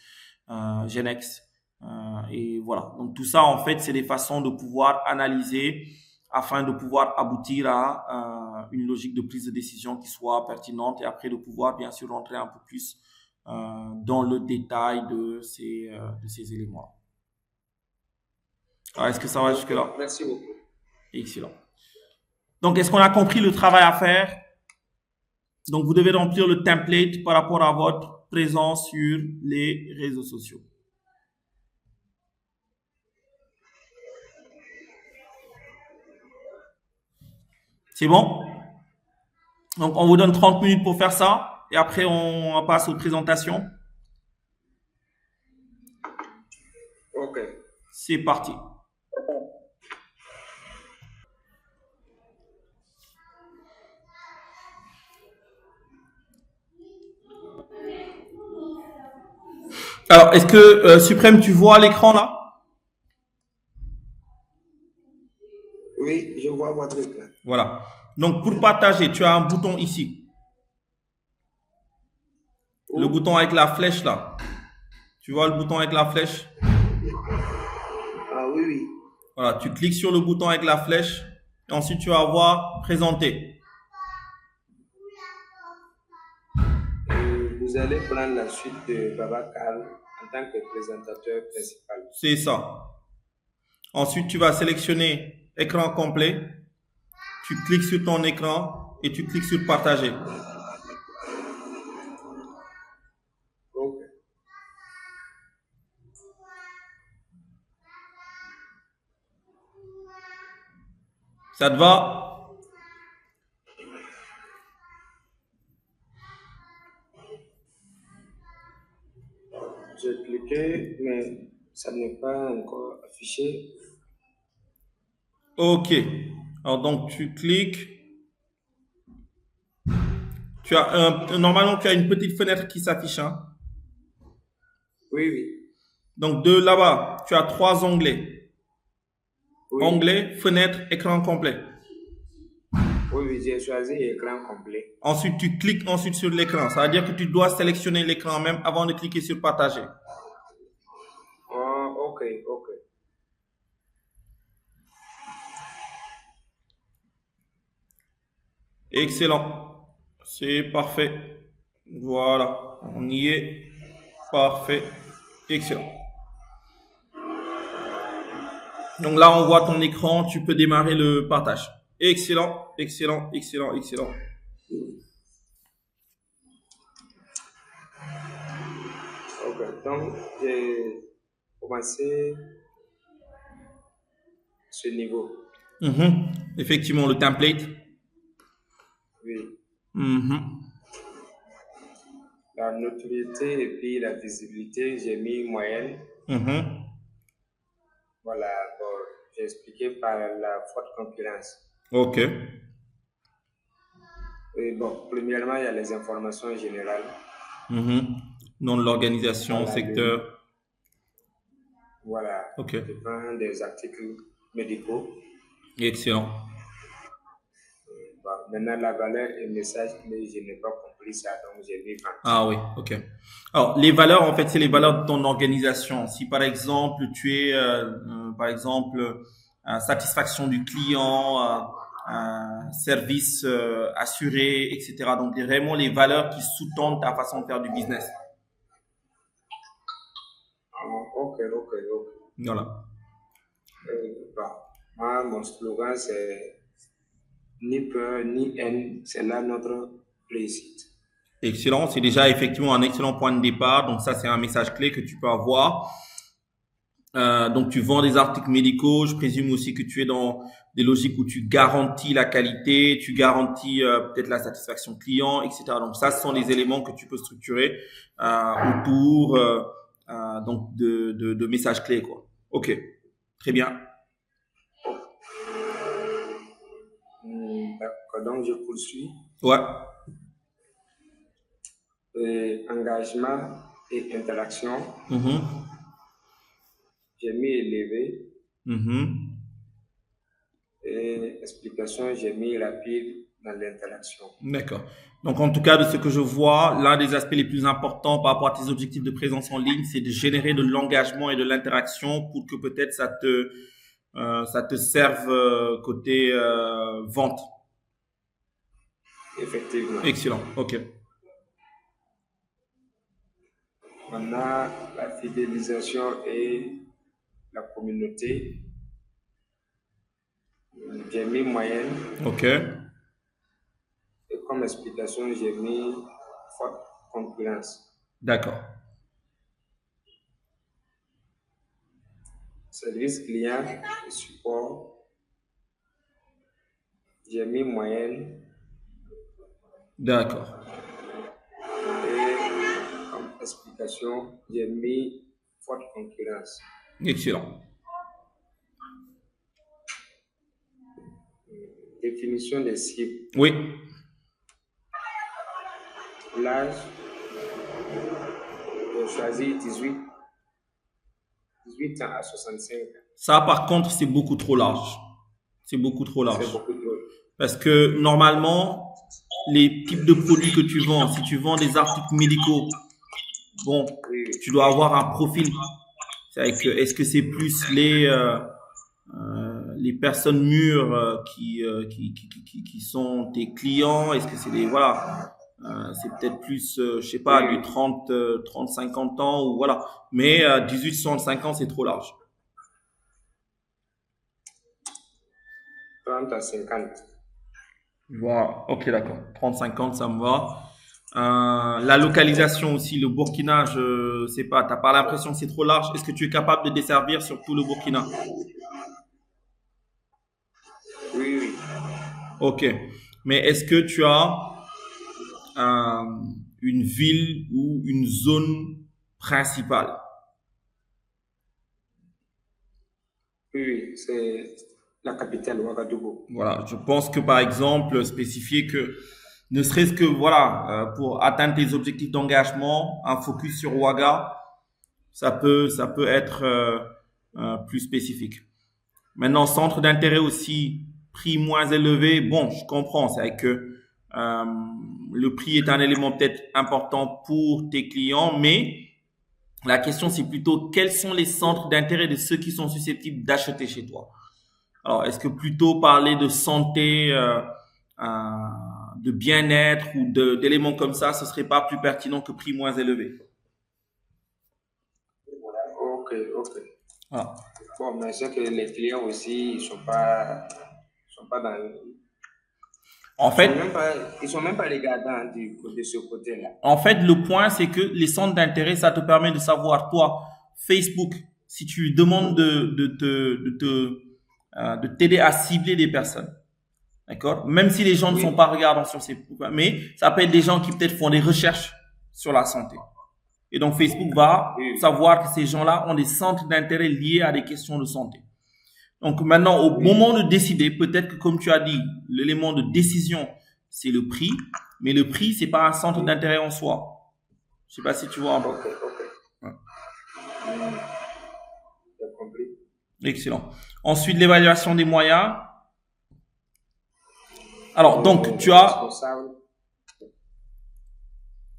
Gen X. Et voilà. Donc tout ça, en fait, c'est des façons de pouvoir analyser afin de pouvoir aboutir à une logique de prise de décision qui soit pertinente et après de pouvoir, bien sûr, rentrer un peu plus dans le détail de ces éléments. Alors, est-ce que ça va jusque-là? Merci beaucoup. Excellent. Donc, est-ce qu'on a compris le travail à faire? Donc, vous devez remplir le template par rapport à votre présence sur les réseaux sociaux. C'est bon? Donc, on vous donne 30 minutes pour faire ça et après, on passe aux présentations. Ok. C'est parti. Alors, est-ce que Suprême, tu vois l'écran là? Oui, je vois votre écran. Voilà. Donc, pour partager, tu as un bouton ici. Le bouton avec la flèche là. Tu vois le bouton avec la flèche? Ah oui, oui. Voilà, tu cliques sur le bouton avec la flèche et ensuite tu vas voir présenter. Vous allez prendre la suite de Babacar en tant que présentateur principal. C'est ça. Ensuite, tu vas sélectionner écran complet. Tu cliques sur ton écran et tu cliques sur partager. Ok. Ça te va? J'ai cliqué, mais ça n'est pas encore affiché. Ok. Alors donc tu cliques. Tu as normalement tu as une petite fenêtre qui s'affiche. Hein? Oui, oui. Donc de là-bas, tu as 3 onglets. Oui. Onglet, fenêtre, écran complet. Oui, oui, j'ai choisi écran complet. Ensuite, tu cliques ensuite sur l'écran. Ça veut dire que tu dois sélectionner l'écran même avant de cliquer sur partager. Oh, ok, ok. Excellent. C'est parfait. Voilà. On y est. Parfait. Excellent. Donc là, on voit ton écran. Tu peux démarrer le partage. Excellent, excellent, excellent, excellent. Ok, donc j'ai commencé ce niveau. Effectivement, le template. Oui. Mhm. La notoriété et puis la visibilité, j'ai mis moyenne. Mhm. Voilà, bon, j'ai expliqué par la forte concurrence. Ok. Et bon, premièrement, il y a les informations générales. Nom de l'organisation, Voilà, secteur. Voilà. Ok. Je prends des articles médicaux. Excellent. Bon, maintenant, la valeur et message, mais je n'ai pas compris ça, donc j'ai mis 20. Ah oui, ok. Alors, les valeurs, en fait, c'est les valeurs de ton organisation. Si, par exemple, tu es, par exemple, satisfaction du client, service assuré, etc. Donc, vraiment les valeurs qui sous-tendent ta façon de faire du business. Ok. Voilà. Moi, mon slogan, c'est ni peur, ni haine, c'est là notre réussite. Excellent. C'est déjà effectivement un excellent point de départ. Donc, ça, c'est un message clé que tu peux avoir. Donc, tu vends des articles médicaux. Je présume aussi que tu es dans des logiques où tu garantis la qualité, tu garantis peut-être la satisfaction client, etc. Donc, ça, ce sont les éléments que tu peux structurer autour donc de messages clés, quoi. Ok, très bien. D'accord, donc je poursuis. Ouais. Engagement et interaction, Mhm. j'ai mis élevé. Mhm. Et explication, j'ai mis rapide dans l'interaction. D'accord. Donc, en tout cas, de ce que je vois, l'un des aspects les plus importants par rapport à tes objectifs de présence en ligne, c'est de générer de l'engagement et de l'interaction pour que peut-être ça te serve côté vente. Effectivement. Excellent. OK. On a la fidélisation et la communauté. J'ai mis moyenne. OK. Et comme explication, j'ai mis forte concurrence. D'accord. Service client et support, j'ai mis moyenne. D'accord. Et comme explication, j'ai mis forte concurrence. Excellent. Définition des cibles. Oui. L'âge, j'ai choisi 18 ans à 65 ans. Ça, par contre, c'est beaucoup trop large. C'est beaucoup trop large. C'est beaucoup trop. Parce que normalement, les types de produits que tu vends, si tu vends des articles médicaux, bon, Oui. tu dois avoir un profil. C'est-à-dire que est-ce que c'est plus les personnes mûres qui sont tes clients? Est-ce que c'est des voilà, c'est peut-être plus je sais pas du 30 50 ans ou voilà. Mais 18 65 ans, c'est trop large. 30 à 50. Voilà, ok, d'accord. 30-50, ça me va. La localisation aussi, le Burkina, je sais pas, t'as pas l'impression que c'est trop large? Est-ce que tu es capable de desservir sur tout le Burkina? Oui. Ok. Mais est-ce que tu as une ville ou une zone principale? Oui, c'est la capitale, Ouagadougou. Voilà, je pense que par exemple, spécifier que ne serait-ce que voilà, pour atteindre tes objectifs d'engagement, un focus sur Ouaga, ça peut être plus spécifique. Maintenant, centre d'intérêt aussi, prix moins élevé, bon, je comprends, c'est vrai que le prix est un élément peut-être important pour tes clients, mais la question c'est plutôt quels sont les centres d'intérêt de ceux qui sont susceptibles d'acheter chez toi. Alors, est-ce que plutôt parler de santé, de bien-être ou d'éléments comme ça, ce serait pas plus pertinent que prix moins élevé? Ok. Ah. Bon, mais c'est que les clients aussi, ils sont pas dans. En fait, Ils sont même pas regardants de ce côté-là. En fait, le point, c'est que les centres d'intérêt, ça te permet de savoir, toi, Facebook, si tu demandes de t'aider à cibler des personnes. D'accord? Même si les gens ne sont pas regardants sur ces, mais ça peut être des gens qui peut-être font des recherches sur la santé. Et donc, Facebook va savoir que ces gens-là ont des centres d'intérêt liés à des questions de santé. Donc, maintenant, au moment de décider, peut-être que comme tu as dit, l'élément de décision, c'est le prix, mais le prix, c'est pas un centre d'intérêt en soi. Je sais pas si tu vois un peu. Ok. Ouais. J'ai compris. Excellent. Ensuite, l'évaluation des moyens. Alors, donc, tu as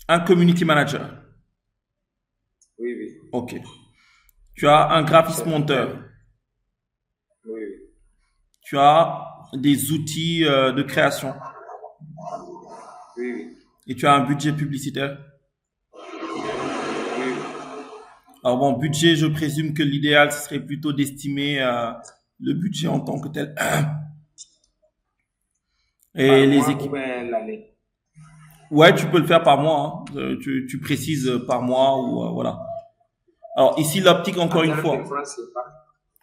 un community manager. Oui. Ok. Tu as un graphiste monteur. Oui. Tu as des outils de création. Oui, oui. Et tu as un budget publicitaire. Oui. Alors bon, budget, je présume que l'idéal, ce serait plutôt d'estimer le budget en tant que tel. Et Par les mois ou équipes. bien l'année. Ouais, tu peux le faire par mois. Hein. Tu précises par mois ou voilà. Alors ici, l'optique, encore En une termes fois. de francs CFA,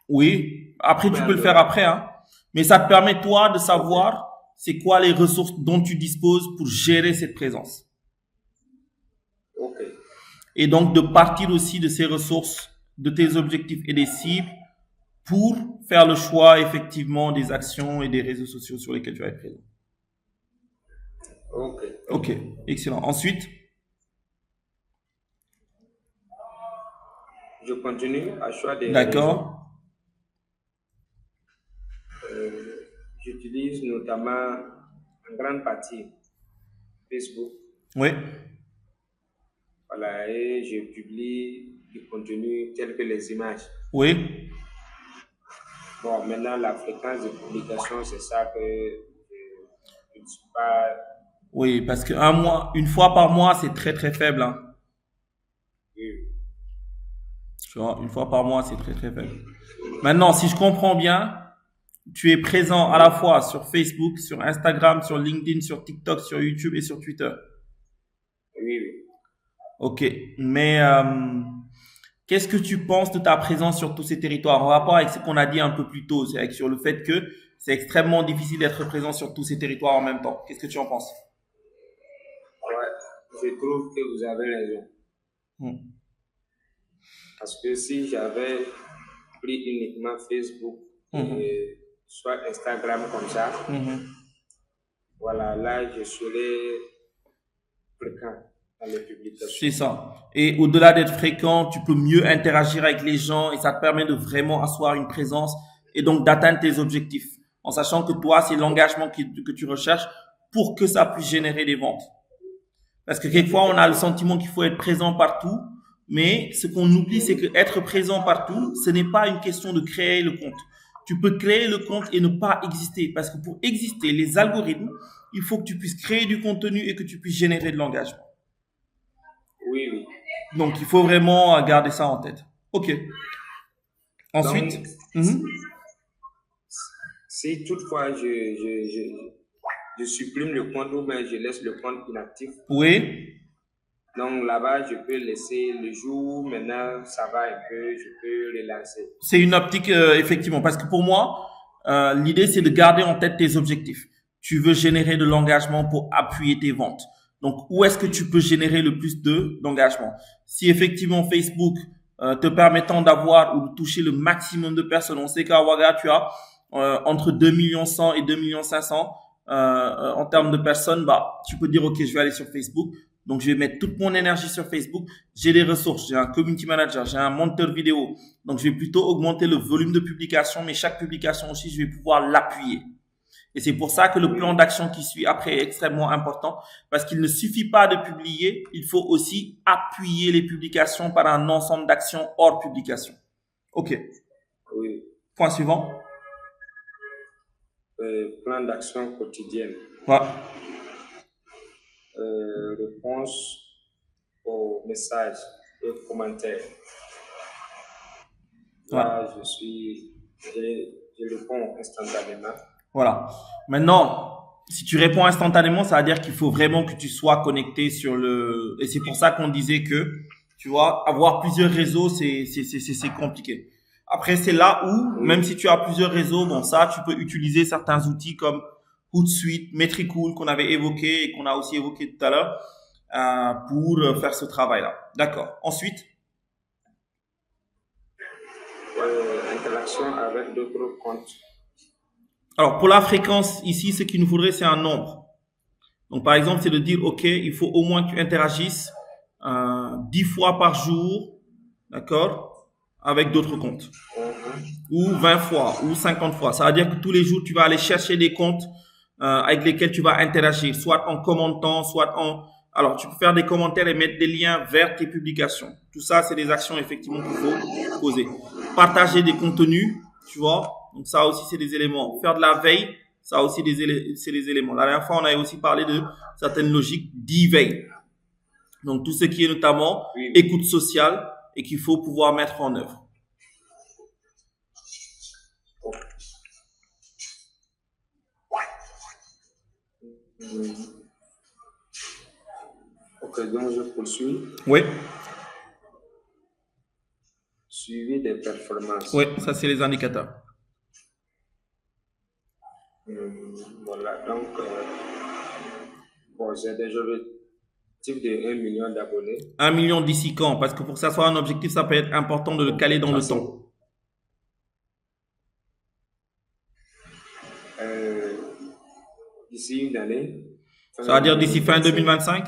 Oui. Après, tu ben, peux le faire après, hein. Mais ça te permet, toi, de savoir c'est quoi les ressources dont tu disposes pour gérer cette présence. ok. Et donc, de partir aussi de ces ressources, de tes objectifs et des cibles pour faire le choix, effectivement, des actions et des réseaux sociaux sur lesquels tu vas être présent. Ok. Ok, excellent. Ensuite, Je continue à choix des réseaux. d'accord. J'utilise notamment en grande partie Facebook. Oui, Voilà, et je publie du contenu tel que les images. oui, Bon, maintenant, la fréquence de publication, c'est ça que je ne suis pas. oui, parce que un mois, une fois par mois, c'est très très faible, hein. Oui, Tu vois, une fois par mois, c'est très très faible. Maintenant, si je comprends bien, tu es présent à la fois sur Facebook, sur Instagram, sur LinkedIn, sur TikTok, sur YouTube et sur Twitter. oui, oui. Ok, mais qu'est-ce que tu penses de ta présence sur tous ces territoires en rapport avec ce qu'on a dit un peu plus tôt, c'est sur le fait que c'est extrêmement difficile d'être présent sur tous ces territoires en même temps. Qu'est-ce que tu en penses? Ouais, je trouve que vous avez raison. Parce que si j'avais pris uniquement Facebook et soit Instagram comme ça, voilà, là, je serais fréquent dans les publications. C'est ça. Et au-delà d'être fréquent, tu peux mieux interagir avec les gens et ça te permet de vraiment asseoir une présence et donc d'atteindre tes objectifs. En sachant que toi, c'est l'engagement que tu recherches pour que ça puisse générer des ventes. Parce que quelquefois, on a le sentiment qu'il faut être présent partout. Mais ce qu'on oublie, c'est que être présent partout, ce n'est pas une question de créer le compte. Tu peux créer le compte et ne pas exister. Parce que pour exister, les algorithmes, il faut que tu puisses créer du contenu et que tu puisses générer de l'engagement. Oui, oui. Donc, il faut vraiment garder ça en tête. OK. Ensuite, Donc, si toutefois je supprime le compte ou bien je laisse le compte inactif, oui, donc là-bas, je peux laisser le jour, maintenant ça va un peu, je peux relancer. c'est une optique, effectivement. Parce que pour moi, l'idée, c'est de garder en tête tes objectifs. Tu veux générer de l'engagement pour appuyer tes ventes. Donc, où est-ce que tu peux générer le plus d'engagement? Si effectivement Facebook te permettant d'avoir ou de toucher le maximum de personnes, on sait qu'à Ouaga, tu as entre 2 100 000 et 2 500 000 en termes de personnes, bah, tu peux dire, OK, je vais aller sur Facebook. Donc, je vais mettre toute mon énergie sur Facebook. J'ai des ressources. J'ai un community manager. J'ai un monteur vidéo. Donc, je vais plutôt augmenter le volume de publication. Mais chaque publication aussi, je vais pouvoir l'appuyer. Et c'est pour ça que le plan d'action qui suit après est extrêmement important. Parce qu'il ne suffit pas de publier. Il faut aussi appuyer les publications par un ensemble d'actions hors publication. OK. Oui. Point suivant. Plan d'action quotidienne. Ouais. Réponse aux messages et commentaires. Là, je réponds instantanément. Voilà. Maintenant, si tu réponds instantanément, ça veut dire qu'il faut vraiment que tu sois connecté sur le, et c'est pour ça qu'on disait que, tu vois, avoir plusieurs réseaux, c'est compliqué. Après, c'est là où, même si tu as plusieurs réseaux, bon, ça, tu peux utiliser certains outils comme Hootsuite, Metricool qu'on avait évoqué et qu'on a aussi évoqué tout à l'heure pour faire ce travail-là. D'accord. Ensuite, interaction avec d'autres comptes. alors pour la fréquence ici, ce qu'il nous faudrait, c'est un nombre. Donc par exemple, c'est de dire, OK, il faut au moins que tu interagisses 10 fois par jour, d'accord, avec d'autres comptes. Ou 20 fois, ou 50 fois. Ça veut dire que tous les jours, tu vas aller chercher des comptes avec lesquels tu vas interagir, soit en commentant, soit en... Alors, tu peux faire des commentaires et mettre des liens vers tes publications. Tout ça, c'est des actions effectivement qu'il faut poser. Partager des contenus, tu vois. Donc ça aussi, c'est des éléments. Faire de la veille, Ça aussi, c'est des éléments. La dernière fois, on avait aussi parlé de certaines logiques d'e-veille. Donc, tout ce qui est notamment écoute sociale et qu'il faut pouvoir mettre en œuvre. Ok, donc je poursuis. Oui. Suivi des performances. Oui, ça c'est les indicateurs. Voilà, donc bon, j'ai des objectifs de 1 million d'abonnés. 1 million d'ici quand? Parce que pour que ça soit un objectif, ça peut être important de le caler dans le temps. D'ici une année. Ça veut dire d'ici fin 2025?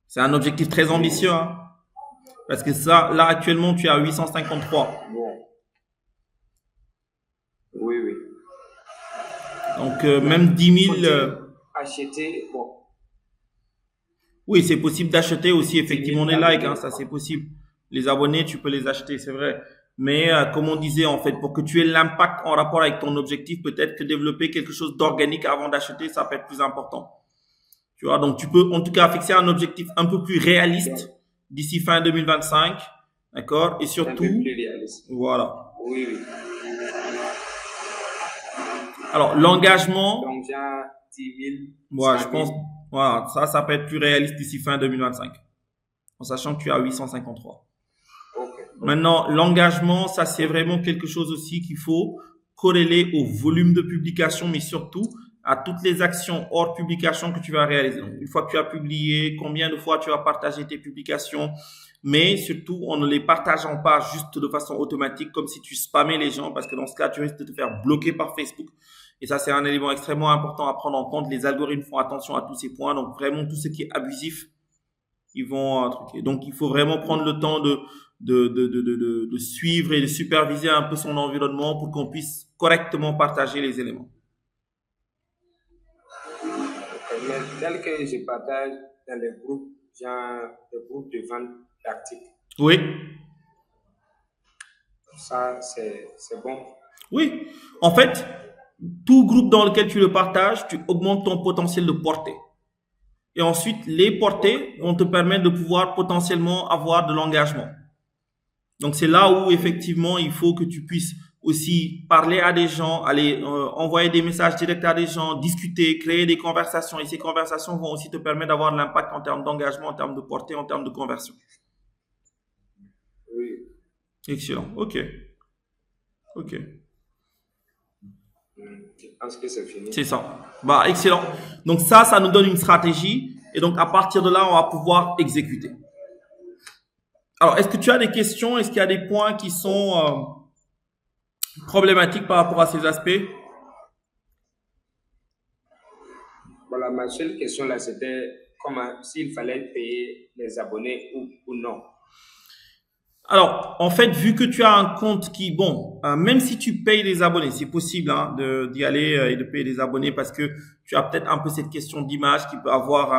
C'est un objectif très ambitieux, hein? Parce que ça, là actuellement, tu es à 853. Bon. Oui, oui. Donc même 10 000. Acheter, bon. Oui, c'est possible d'acheter aussi effectivement des likes, hein, ça c'est possible. Les abonnés, tu peux les acheter, c'est vrai. Mais comme on disait en fait, pour que tu aies l'impact en rapport avec ton objectif, peut-être que développer quelque chose d'organique avant d'acheter, ça peut être plus important. Tu vois, donc tu peux en tout cas fixer un objectif un peu plus réaliste d'ici fin 2025, d'accord? Et surtout, un peu plus réaliste. Voilà. Oui, oui. Alors l'engagement. Donc j'ai 10 000. Moi, je pense, voilà, ça peut être plus réaliste d'ici fin 2025, en sachant que tu as 853. Okay. Maintenant, l'engagement, ça c'est vraiment quelque chose aussi qu'il faut corréler au volume de publication, mais surtout à toutes les actions hors publication que tu vas réaliser. Donc, une fois que tu as publié, combien de fois tu vas partager tes publications, mais surtout en ne les partageant pas juste de façon automatique, comme si tu spammais les gens, parce que dans ce cas, tu risques de te faire bloquer par Facebook. Et ça, c'est un élément extrêmement important à prendre en compte. Les algorithmes font attention à tous ces points. Donc, vraiment, tout ce qui est abusif, ils vont truquer. Donc, il faut vraiment prendre le temps de suivre et de superviser un peu son environnement pour qu'on puisse correctement partager les éléments. Mais tel que je partage dans les groupes, genre des groupes de vente d'articles. Oui. Ça, c'est bon. Oui. En fait, tout groupe dans lequel tu le partages, tu augmentes ton potentiel de portée. Et ensuite, les portées vont te permettre de pouvoir potentiellement avoir de l'engagement. Donc, c'est là où, effectivement, il faut que tu puisses aussi parler à des gens, aller envoyer des messages directs à des gens, discuter, créer des conversations. Et ces conversations vont aussi te permettre d'avoir de l'impact en termes d'engagement, en termes de portée, en termes de conversion. Oui. Excellent. OK. OK. Je pense que c'est fini. C'est ça. Bah, excellent. Donc ça nous donne une stratégie. Et donc, à partir de là, on va pouvoir exécuter. Alors, est-ce que tu as des questions? Est-ce qu'il y a des points qui sont problématiques par rapport à ces aspects? Voilà, ma seule question là, c'était comment, s'il fallait payer les abonnés ou non. Alors, en fait, vu que tu as un compte qui, bon, même si tu payes les abonnés, c'est possible hein, d'y aller et de payer les abonnés parce que tu as peut-être un peu cette question d'image qui peut avoir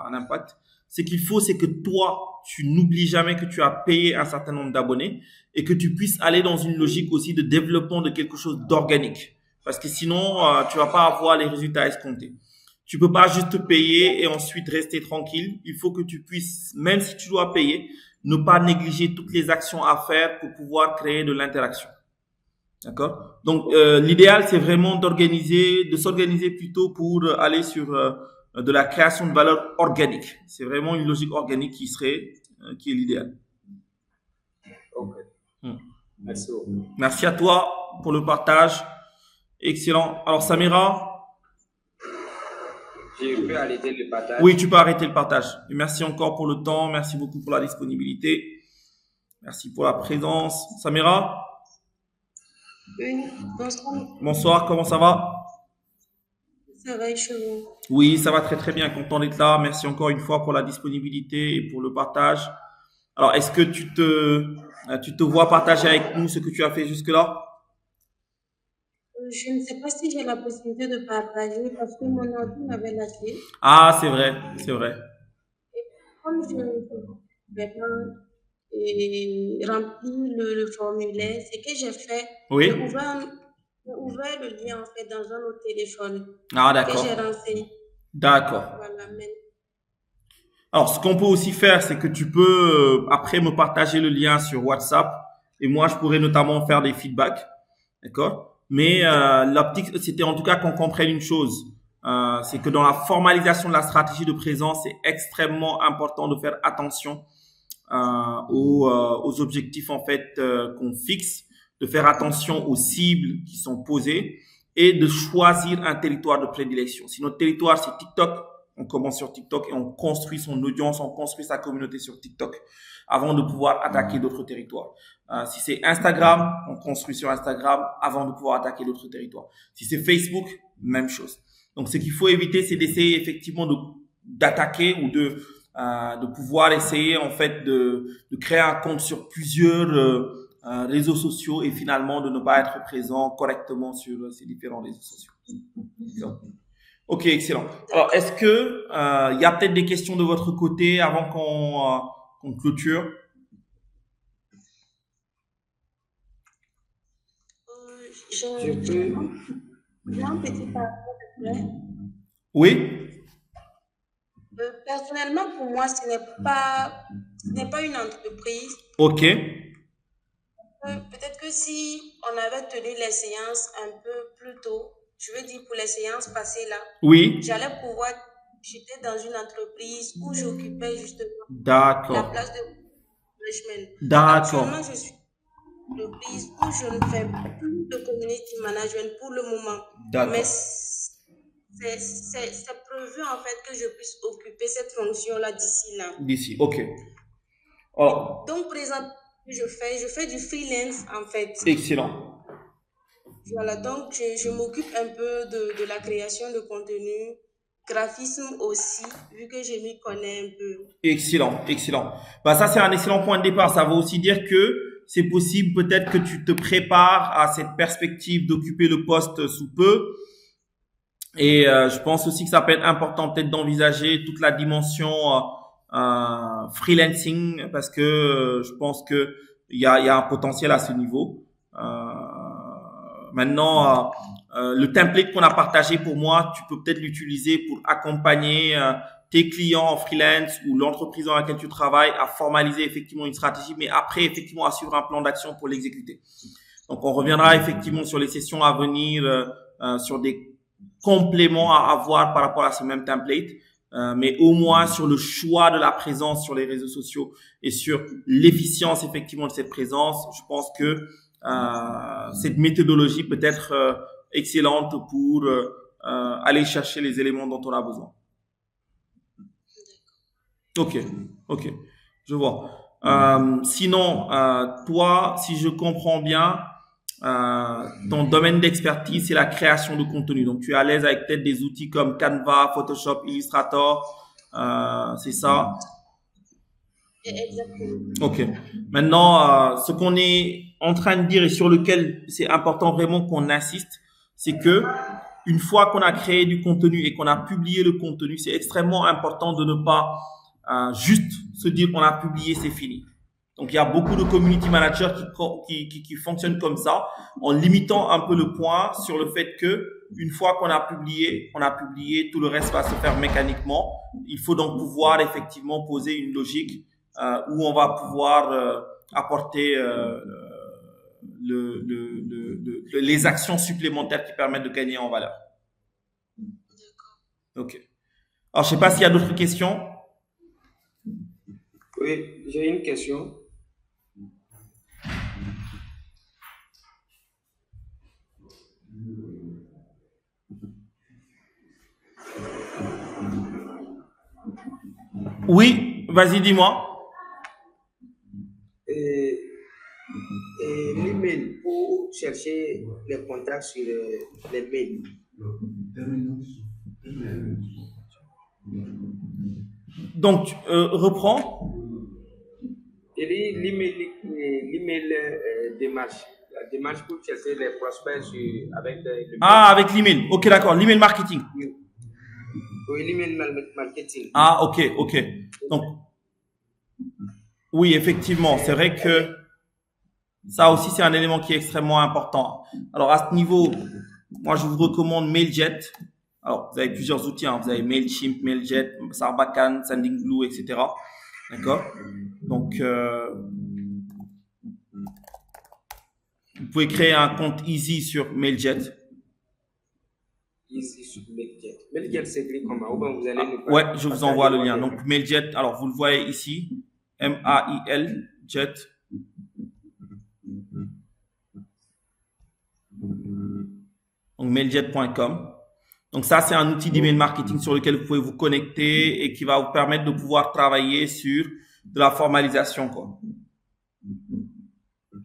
un impact. Ce qu'il faut, c'est que toi, tu n'oublies jamais que tu as payé un certain nombre d'abonnés et que tu puisses aller dans une logique aussi de développement de quelque chose d'organique. Parce que sinon, tu vas pas avoir les résultats escomptés. Tu peux pas juste payer et ensuite rester tranquille. Il faut que tu puisses, même si tu dois payer, ne pas négliger toutes les actions à faire pour pouvoir créer de l'interaction. D'accord? Donc, l'idéal, c'est vraiment de s'organiser plutôt pour aller sur de la création de valeur organique. C'est vraiment une logique organique qui est l'idéal. Ok. Merci beaucoup. Merci à toi pour le partage. Excellent. Alors, Samira? Je peux arrêter le partage? Oui, tu peux arrêter le partage. Et merci encore pour le temps. Merci beaucoup pour la disponibilité. Merci pour la présence. Samira? Oui, bonsoir. Bonsoir, comment ça va? Ça va chez vous? Oui, ça va très très bien. Content d'être là. Merci encore une fois pour la disponibilité et pour le partage. Alors, est-ce que tu te vois partager avec nous ce que tu as fait jusque-là? Je ne sais pas si j'ai la possibilité de partager parce que mon ordi m'avait lâché. Ah, c'est vrai, c'est vrai. Comme je maintenant rempli le formulaire, ce que j'ai fait, Oui. j'ai ouvert J'ai ouvert le lien en fait dans un autre téléphone Ah, que j'ai d'accord. renseigné. D'accord. Voilà, mais Alors, ce qu'on peut aussi faire, c'est que tu peux après me partager le lien sur WhatsApp et moi, je pourrais notamment faire des feedbacks, d'accord? Mais l'optique, c'était en tout cas qu'on comprenne une chose, c'est que dans la formalisation de la stratégie de présence, c'est extrêmement important de faire attention aux objectifs en fait qu'on fixe, de faire attention aux cibles qui sont posées et de choisir un territoire de prédilection. Si notre territoire c'est TikTok, on commence sur TikTok et on construit son audience, on construit sa communauté sur TikTok avant de pouvoir attaquer d'autres territoires. Si c'est Instagram, on construit sur Instagram avant de pouvoir attaquer d'autres territoires. Si c'est Facebook, même chose. Donc, ce qu'il faut éviter, c'est d'essayer effectivement d'attaquer ou de pouvoir essayer en fait de créer un compte sur plusieurs réseaux sociaux et finalement de ne pas être présent correctement sur ces différents réseaux sociaux. D'accord. Ok, excellent. Alors, est-ce que il y a peut-être des questions de votre côté avant qu'on clôture? j'ai Je peux. j'ai un petit parcours de fait. Oui? Personnellement, pour moi, ce n'est pas une entreprise. Ok. Peut-être que si on avait tenu les séances un peu plus tôt, je veux dire pour les séances passées là, Oui. j'allais pouvoir, j'étais dans une entreprise où j'occupais justement la D'accord. place de management. D'accord. Actuellement, je suis dans une entreprise où je ne fais plus de community management pour le moment. Mais D'accord. c'est prévu en fait que je puisse occuper cette fonction-là d'ici là. D'ici. Ok. Alors, Donc, présentement, je fais du freelance en fait. excellent. Voilà, donc je m'occupe un peu de la création de contenu, graphisme aussi, vu que je m'y connais un peu. Excellent, excellent. Bah ça c'est un excellent point de départ. Ça veut aussi dire que c'est possible peut-être que tu te prépares à cette perspective d'occuper le poste sous peu. Et je pense aussi que ça peut être important peut-être d'envisager toute la dimension freelancing parce que je pense que il y a un potentiel à ce niveau. Maintenant, le template qu'on a partagé pour moi, tu peux peut-être l'utiliser pour accompagner tes clients en freelance ou l'entreprise dans laquelle tu travailles à formaliser effectivement une stratégie, mais après effectivement à suivre un plan d'action pour l'exécuter. Donc, on reviendra effectivement sur les sessions à venir, sur des compléments à avoir par rapport à ce même template, mais au moins sur le choix de la présence sur les réseaux sociaux et sur l'efficience effectivement de cette présence. Je pense que cette méthodologie peut être excellente pour aller chercher les éléments dont on a besoin. Ok, ok, je vois. Sinon, toi, si je comprends bien, ton domaine d'expertise, c'est la création de contenu. Donc, tu es à l'aise avec peut-être des outils comme Canva, Photoshop, Illustrator, c'est ça? Exactement. Ok. Maintenant, ce qu'on est en train de dire et sur lequel c'est important vraiment qu'on insiste, c'est que une fois qu'on a créé du contenu et qu'on a publié le contenu, c'est extrêmement important de ne pas juste se dire qu'on a publié, c'est fini. Donc, il y a beaucoup de community managers qui fonctionnent comme ça, en limitant un peu le point sur le fait que une fois qu'on a publié, tout le reste va se faire mécaniquement. Il faut donc pouvoir effectivement poser une logique où on va pouvoir apporter les actions supplémentaires qui permettent de gagner en valeur. Ok. Alors, je sais pas s'il y a d'autres questions. Oui, j'ai une question. Oui, vas-y, dis-moi. Et, et l'email pour chercher les contacts sur les mails. Donc, reprends. Et l'email démarche. La démarche pour chercher les prospects avec le Ah, avec l'email. Ok, d'accord. L'email marketing. Oui, l'email marketing. Ah, ok, ok. Donc, oui, effectivement, c'est vrai que Ça aussi, c'est un élément qui est extrêmement important. Alors, à ce niveau, moi, je vous recommande Mailjet. Alors, vous avez plusieurs outils. Vous avez Mailchimp, Mailjet, Sarbacane, Sendinblue, etc. D'accord? Donc, vous pouvez créer un compte Easy sur Mailjet. Ici sur Mailjet. Mailjet s'écrit comment? Ou bien vous allez nous Ouais, je vous envoie le lien. Donc, Mailjet, alors vous le voyez ici. M-A-I-L, Jet. Donc, mailjet.com. Donc, ça, c'est un outil d'email marketing sur lequel vous pouvez vous connecter et qui va vous permettre de pouvoir travailler sur de la formalisation, quoi. Ok.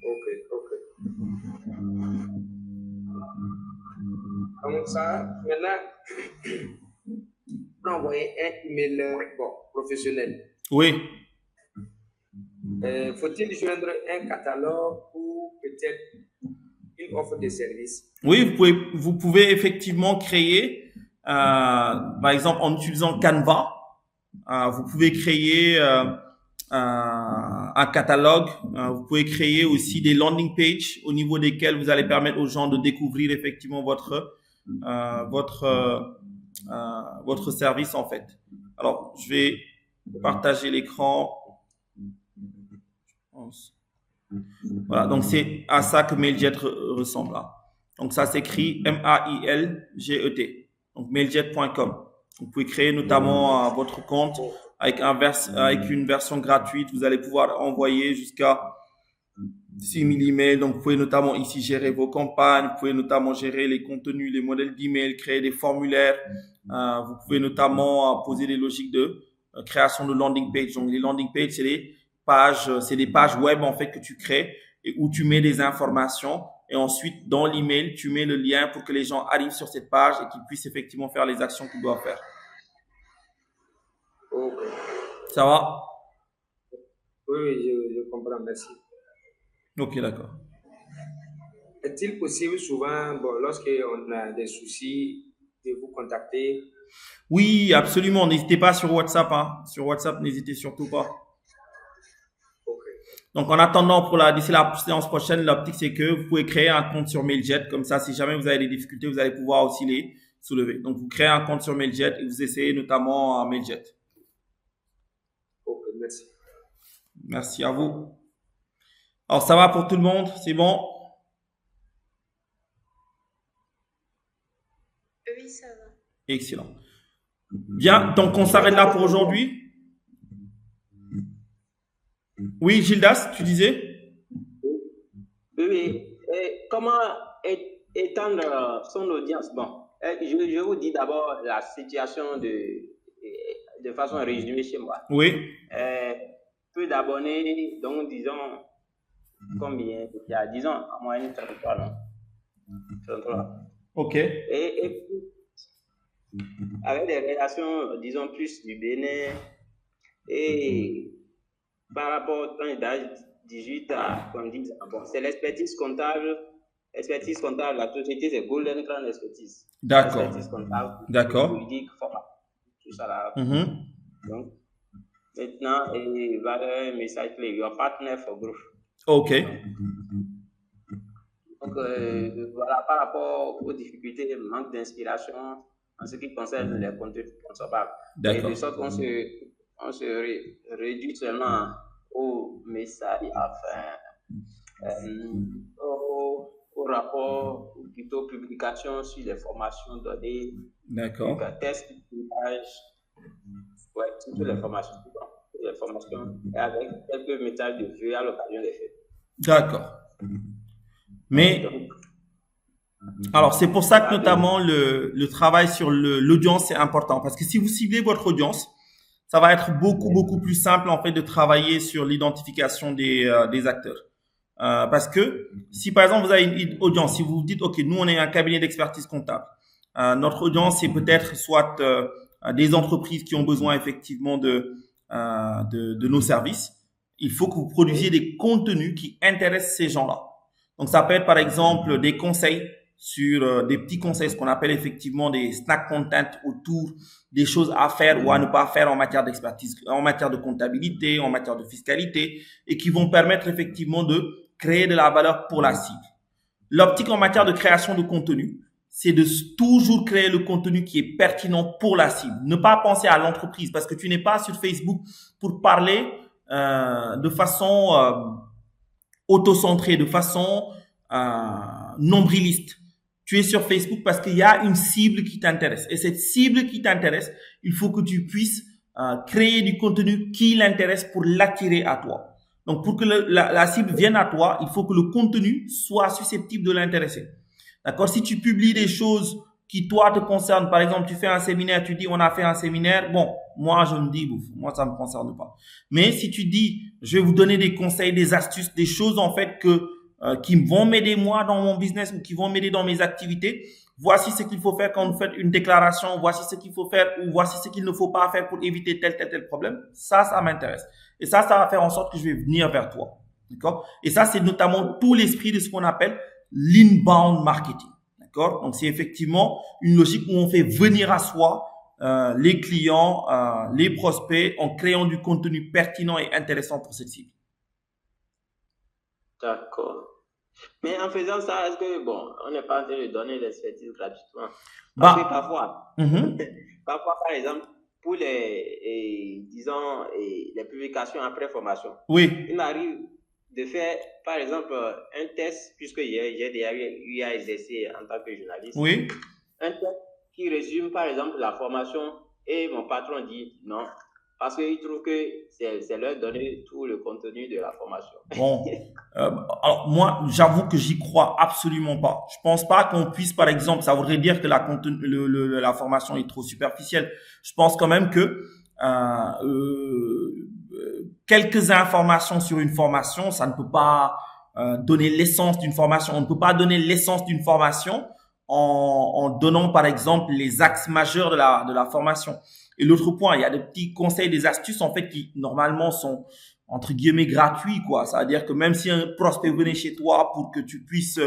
Donc ça, maintenant, on envoyer un email professionnel. Oui. Faut-il joindre un catalogue ou peut-être une offre de service? Oui, vous pouvez effectivement créer, par exemple, en utilisant Canva, vous pouvez créer un catalogue. Vous pouvez créer aussi des landing pages au niveau desquels vous allez permettre aux gens de découvrir effectivement votre service en fait. Alors, je vais partager l'écran. Voilà, donc c'est à ça que Mailjet ressemble là. Donc ça s'écrit M-A-I-L-G-E-T. Donc mailjet.com. Vous pouvez créer notamment votre compte avec une version gratuite. Vous allez pouvoir envoyer jusqu'à 6000 emails. Donc vous pouvez notamment ici gérer vos campagnes. Vous pouvez notamment gérer les contenus, les modèles d'email, créer des formulaires. Vous pouvez notamment poser des logiques de création de landing page. Donc les landing pages, c'est des pages web en fait que tu crées et où tu mets des informations et ensuite dans l'email tu mets le lien pour que les gens arrivent sur cette page et qu'ils puissent effectivement faire les actions qu'ils doivent faire. Okay. Ça va? Oui, je comprends, merci. Ok, d'accord. Est-il possible souvent, lorsqu'on a des soucis, de vous contacter? Oui, absolument. N'hésitez pas sur WhatsApp. Sur WhatsApp, n'hésitez surtout pas. Donc, en attendant, d'ici la séance prochaine, l'optique, c'est que vous pouvez créer un compte sur Mailjet. Comme ça, si jamais vous avez des difficultés, vous allez pouvoir aussi les soulever. Donc, vous créez un compte sur Mailjet et vous essayez notamment Mailjet. Ok, merci. Merci à vous. Alors, ça va pour tout le monde? C'est bon? Oui, ça va. Excellent. Bien, donc on s'arrête là pour aujourd'hui. Oui, Gildas, tu disais? Oui. Et comment étendre son audience? Bon, je vous dis d'abord la situation de façon résumée chez moi. Oui. Peu d'abonnés, donc disons, combien? Il y a 10 ans, en moyenne 33, non? 33. Ok. Et avec des relations, disons, plus du Bénin et par rapport au temps d'âge 18 à 70 ans. Bon, c'est l'expertise comptable. Expertise comptable, la société, c'est Golden Crown Expertise. D'accord. Expertise comptable. D'accord. Juridique, tout ça là. Mm-hmm. Donc, maintenant, il va y un message clé. Your partner for growth. Ok. Donc, voilà, par rapport aux difficultés, le manque d'inspiration en ce qui concerne les contenus consommables. D'accord. Et de sorte qu'on se réduit seulement au message, enfin, au rapport, ou plutôt publication sur les formations données. D'accord. Donc, test, image, ouais, toutes les formations. Les formations et avec quelques messages de vue à l'occasion des fêtes. D'accord. Mais, alors c'est pour ça que notamment le travail sur l'audience est important. Parce que si vous ciblez votre audience, ça va être beaucoup plus simple en fait de travailler sur l'identification des acteurs. Parce que si par exemple vous avez une audience, si vous vous dites ok, nous on est un cabinet d'expertise comptable, notre audience c'est peut-être soit des entreprises qui ont besoin effectivement de nos services, il faut que vous produisiez des contenus qui intéressent ces gens-là. Donc ça peut être par exemple des conseils sur des petits conseils, ce qu'on appelle effectivement des snack content autour des choses à faire ou à ne pas faire en matière d'expertise, en matière de comptabilité, en matière de fiscalité, et qui vont permettre effectivement de créer de la valeur pour la cible. L'optique en matière de création de contenu, c'est de toujours créer le contenu qui est pertinent pour la cible. Ne pas penser à l'entreprise parce que tu n'es pas sur Facebook pour parler de façon auto-centrée, de façon nombriliste. Tu es sur Facebook parce qu'il y a une cible qui t'intéresse. Et cette cible qui t'intéresse, il faut que tu puisses créer du contenu qui l'intéresse pour l'attirer à toi. Donc, pour que la cible vienne à toi, il faut que le contenu soit susceptible de l'intéresser. D'accord? Si tu publies des choses qui, toi, te concernent, par exemple, tu fais un séminaire, tu dis, on a fait un séminaire, bon, moi, je me dis, moi, ça me concerne pas. Mais si tu dis, je vais vous donner des conseils, des astuces, des choses, en fait, qui vont m'aider, moi, dans mon business ou qui vont m'aider dans mes activités, voici ce qu'il faut faire quand vous faites une déclaration, voici ce qu'il faut faire ou voici ce qu'il ne faut pas faire pour éviter tel problème. Ça m'intéresse. Et ça va faire en sorte que je vais venir vers toi. D'accord? Et ça, c'est notamment tout l'esprit de ce qu'on appelle l'inbound marketing. D'accord? Donc, c'est effectivement une logique où on fait venir à soi les clients, les prospects en créant du contenu pertinent et intéressant pour cette cible. D'accord. Mais en faisant ça, est-ce que, bon, on n'est pas en train de donner l'expertise gratuitement? Bah, Parce que parfois, parfois, par exemple, pour disons, les publications après formation, oui. il m'arrive de faire, par exemple, un test, puisque j'ai déjà eu à exercer en tant que journaliste. Oui. Un test qui résume, par exemple, la formation et mon patron dit non, parce qu'il trouve que c'est leur donner tout le contenu de la formation. Bon, alors moi, j'avoue que j'y crois absolument pas. Je pense pas qu'on puisse, par exemple, ça voudrait dire que la formation est trop superficielle. Je pense quand même que quelques informations sur une formation, ça ne peut pas donner l'essence d'une formation. On ne peut pas donner l'essence d'une formation en donnant, par exemple, les axes majeurs de la formation. Et l'autre point, il y a des petits conseils, des astuces, en fait, qui, normalement, sont, entre guillemets, gratuits, quoi. Ça veut dire que même si un prospect venait chez toi pour que tu puisses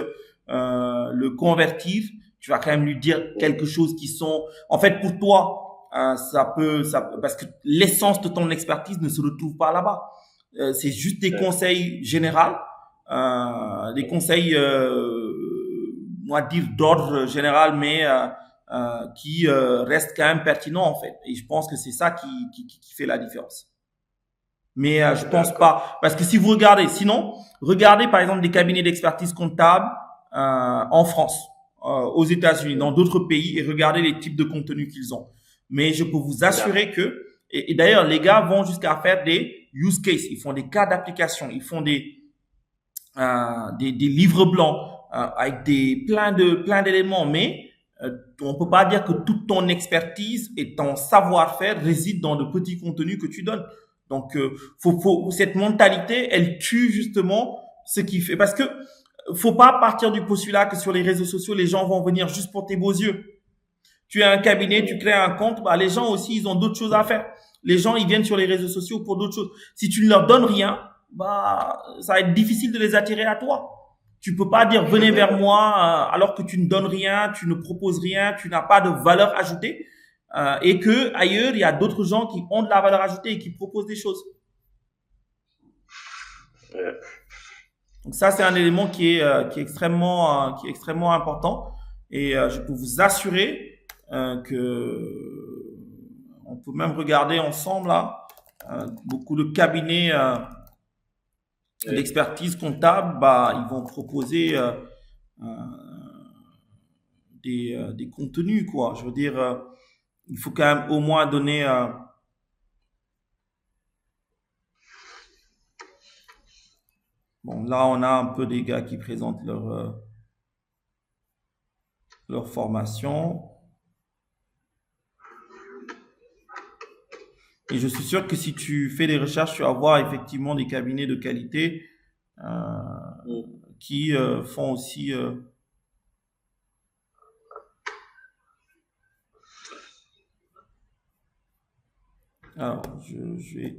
le convertir, tu vas quand même lui dire quelque chose qui sont, en fait, pour toi, parce que l'essence de ton expertise ne se retrouve pas là-bas. C'est juste des conseils généraux, des conseils, moi, dire d'ordre général, mais qui reste quand même pertinent en fait. Et je pense que c'est ça qui fait la différence. Mais je pense pas, parce que si vous regardez, sinon, regardez par exemple des cabinets d'expertise comptable en France, aux États-Unis, dans d'autres pays, et regardez les types de contenus qu'ils ont. Mais je peux vous assurer que, et d'ailleurs les gars vont jusqu'à faire des use cases, ils font des cas d'application, ils font des livres blancs avec plein d'éléments, mais on peut pas dire que toute ton expertise et ton savoir-faire réside dans le petit contenu que tu donnes. Donc, cette mentalité, elle tue justement ce qui fait. Parce que faut pas partir du postulat que sur les réseaux sociaux, les gens vont venir juste pour tes beaux yeux. Tu as un cabinet, tu crées un compte, bah les gens aussi, ils ont d'autres choses à faire. Les gens, ils viennent sur les réseaux sociaux pour d'autres choses. Si tu ne leur donnes rien, bah ça va être difficile de les attirer à toi. Tu peux pas dire venez vers moi alors que tu ne donnes rien, tu ne proposes rien, tu n'as pas de valeur ajoutée et que ailleurs il y a d'autres gens qui ont de la valeur ajoutée et qui proposent des choses. Donc ça c'est un élément qui est extrêmement important et je peux vous assurer que on peut même regarder ensemble là beaucoup de cabinets l'expertise comptable, bah, ils vont proposer des contenus, quoi. Je veux dire, il faut quand même au moins donner. Bon, là, on a un peu des gars qui présentent leur formation. Et je suis sûr que si tu fais des recherches, tu vas voir effectivement des cabinets de qualité qui font aussi... Alors, je vais...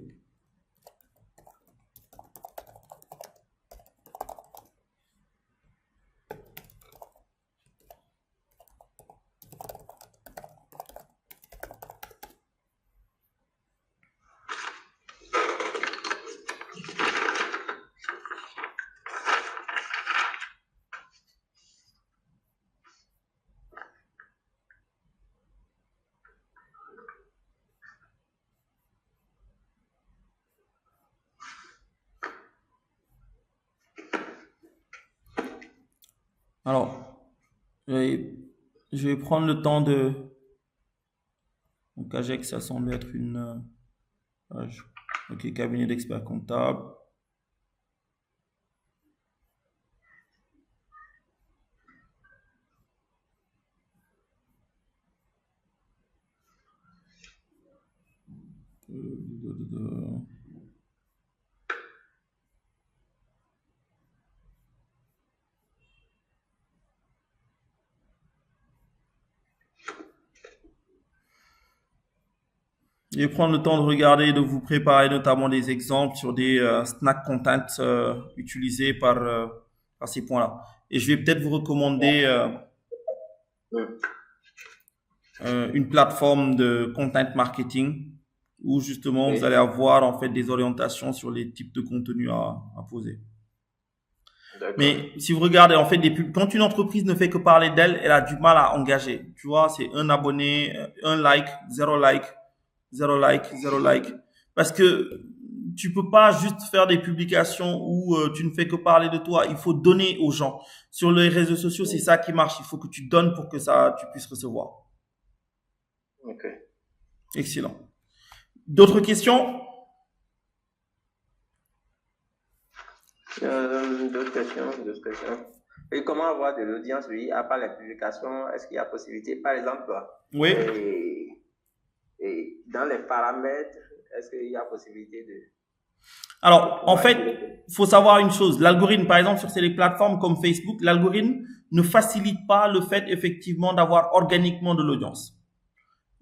Alors, je vais prendre le temps de... Donc, AGEX, ça semble être une page. Ok, cabinet d'experts comptables. Je vais prendre le temps de regarder et de vous préparer notamment des exemples sur des snack content utilisés par ces points-là. Et je vais peut-être vous recommander une plateforme de content marketing où justement vous allez avoir en fait des orientations sur les types de contenus à poser. Mais si vous regardez en fait des pubs, quand une entreprise ne fait que parler d'elle, elle a du mal à engager. Tu vois, c'est un abonné, un like, zéro like. Zéro like, zéro like. Parce que tu peux pas juste faire des publications où tu ne fais que parler de toi. Il faut donner aux gens. Sur les réseaux sociaux, c'est ça qui marche. Il faut que tu donnes pour que tu puisses recevoir. Ok. Excellent. D'autres questions? D'autres questions. Et comment avoir de l'audience, oui, à part les publications, est-ce qu'il y a possibilité, par exemple, Oui. Et dans les paramètres, est-ce qu'il y a possibilité de... Alors, en fait, il faut savoir une chose. L'algorithme, par exemple, sur ces plateformes comme Facebook, l'algorithme ne facilite pas le fait, effectivement, d'avoir organiquement de l'audience.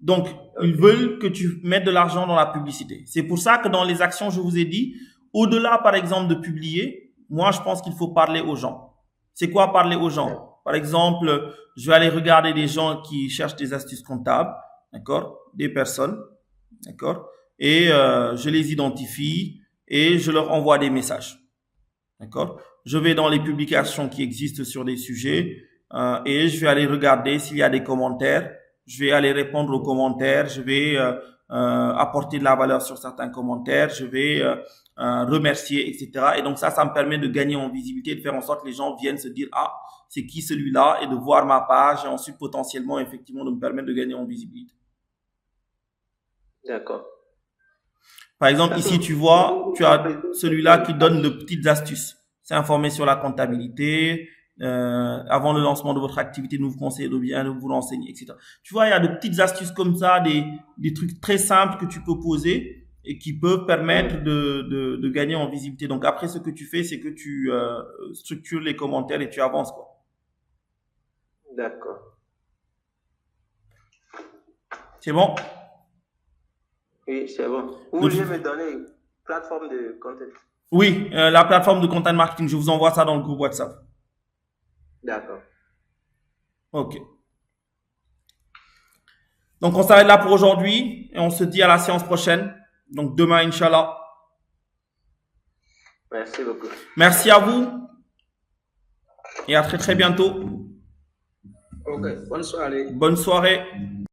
Donc, ils veulent que tu mettes de l'argent dans la publicité. C'est pour ça que dans les actions, je vous ai dit, au-delà, par exemple, de publier, moi, je pense qu'il faut parler aux gens. C'est quoi parler aux gens? Par exemple, je vais aller regarder des gens qui cherchent des astuces comptables. D'accord, des personnes, d'accord, et je les identifie et je leur envoie des messages, d'accord. Je vais dans les publications qui existent sur des sujets et je vais aller regarder s'il y a des commentaires. Je vais aller répondre aux commentaires. Je vais apporter de la valeur sur certains commentaires. Je vais remercier, etc. Et donc ça me permet de gagner en visibilité, de faire en sorte que les gens viennent se dire ah c'est qui celui-là et de voir ma page et ensuite potentiellement effectivement de me permettre de gagner en visibilité. D'accord. Par exemple, ici, tu vois, tu as celui-là qui donne de petites astuces. C'est informé sur la comptabilité. Avant le lancement de votre activité, nous vous conseillons de bien vous renseigner, etc. Tu vois, il y a de petites astuces comme ça, des trucs très simples que tu peux poser et qui peuvent permettre de gagner en visibilité. Donc après, ce que tu fais, c'est que tu structures les commentaires et tu avances, quoi. D'accord. C'est bon? Oui, c'est bon. Vous voulez me donner une plateforme de content? Oui, la plateforme de content marketing. Je vous envoie ça dans le groupe WhatsApp. D'accord. Ok. Donc, on s'arrête là pour aujourd'hui et on se dit à la séance prochaine. Donc, demain, Inch'Allah. Merci beaucoup. Merci à vous et à très, très bientôt. Ok, bonne soirée. Bonne soirée.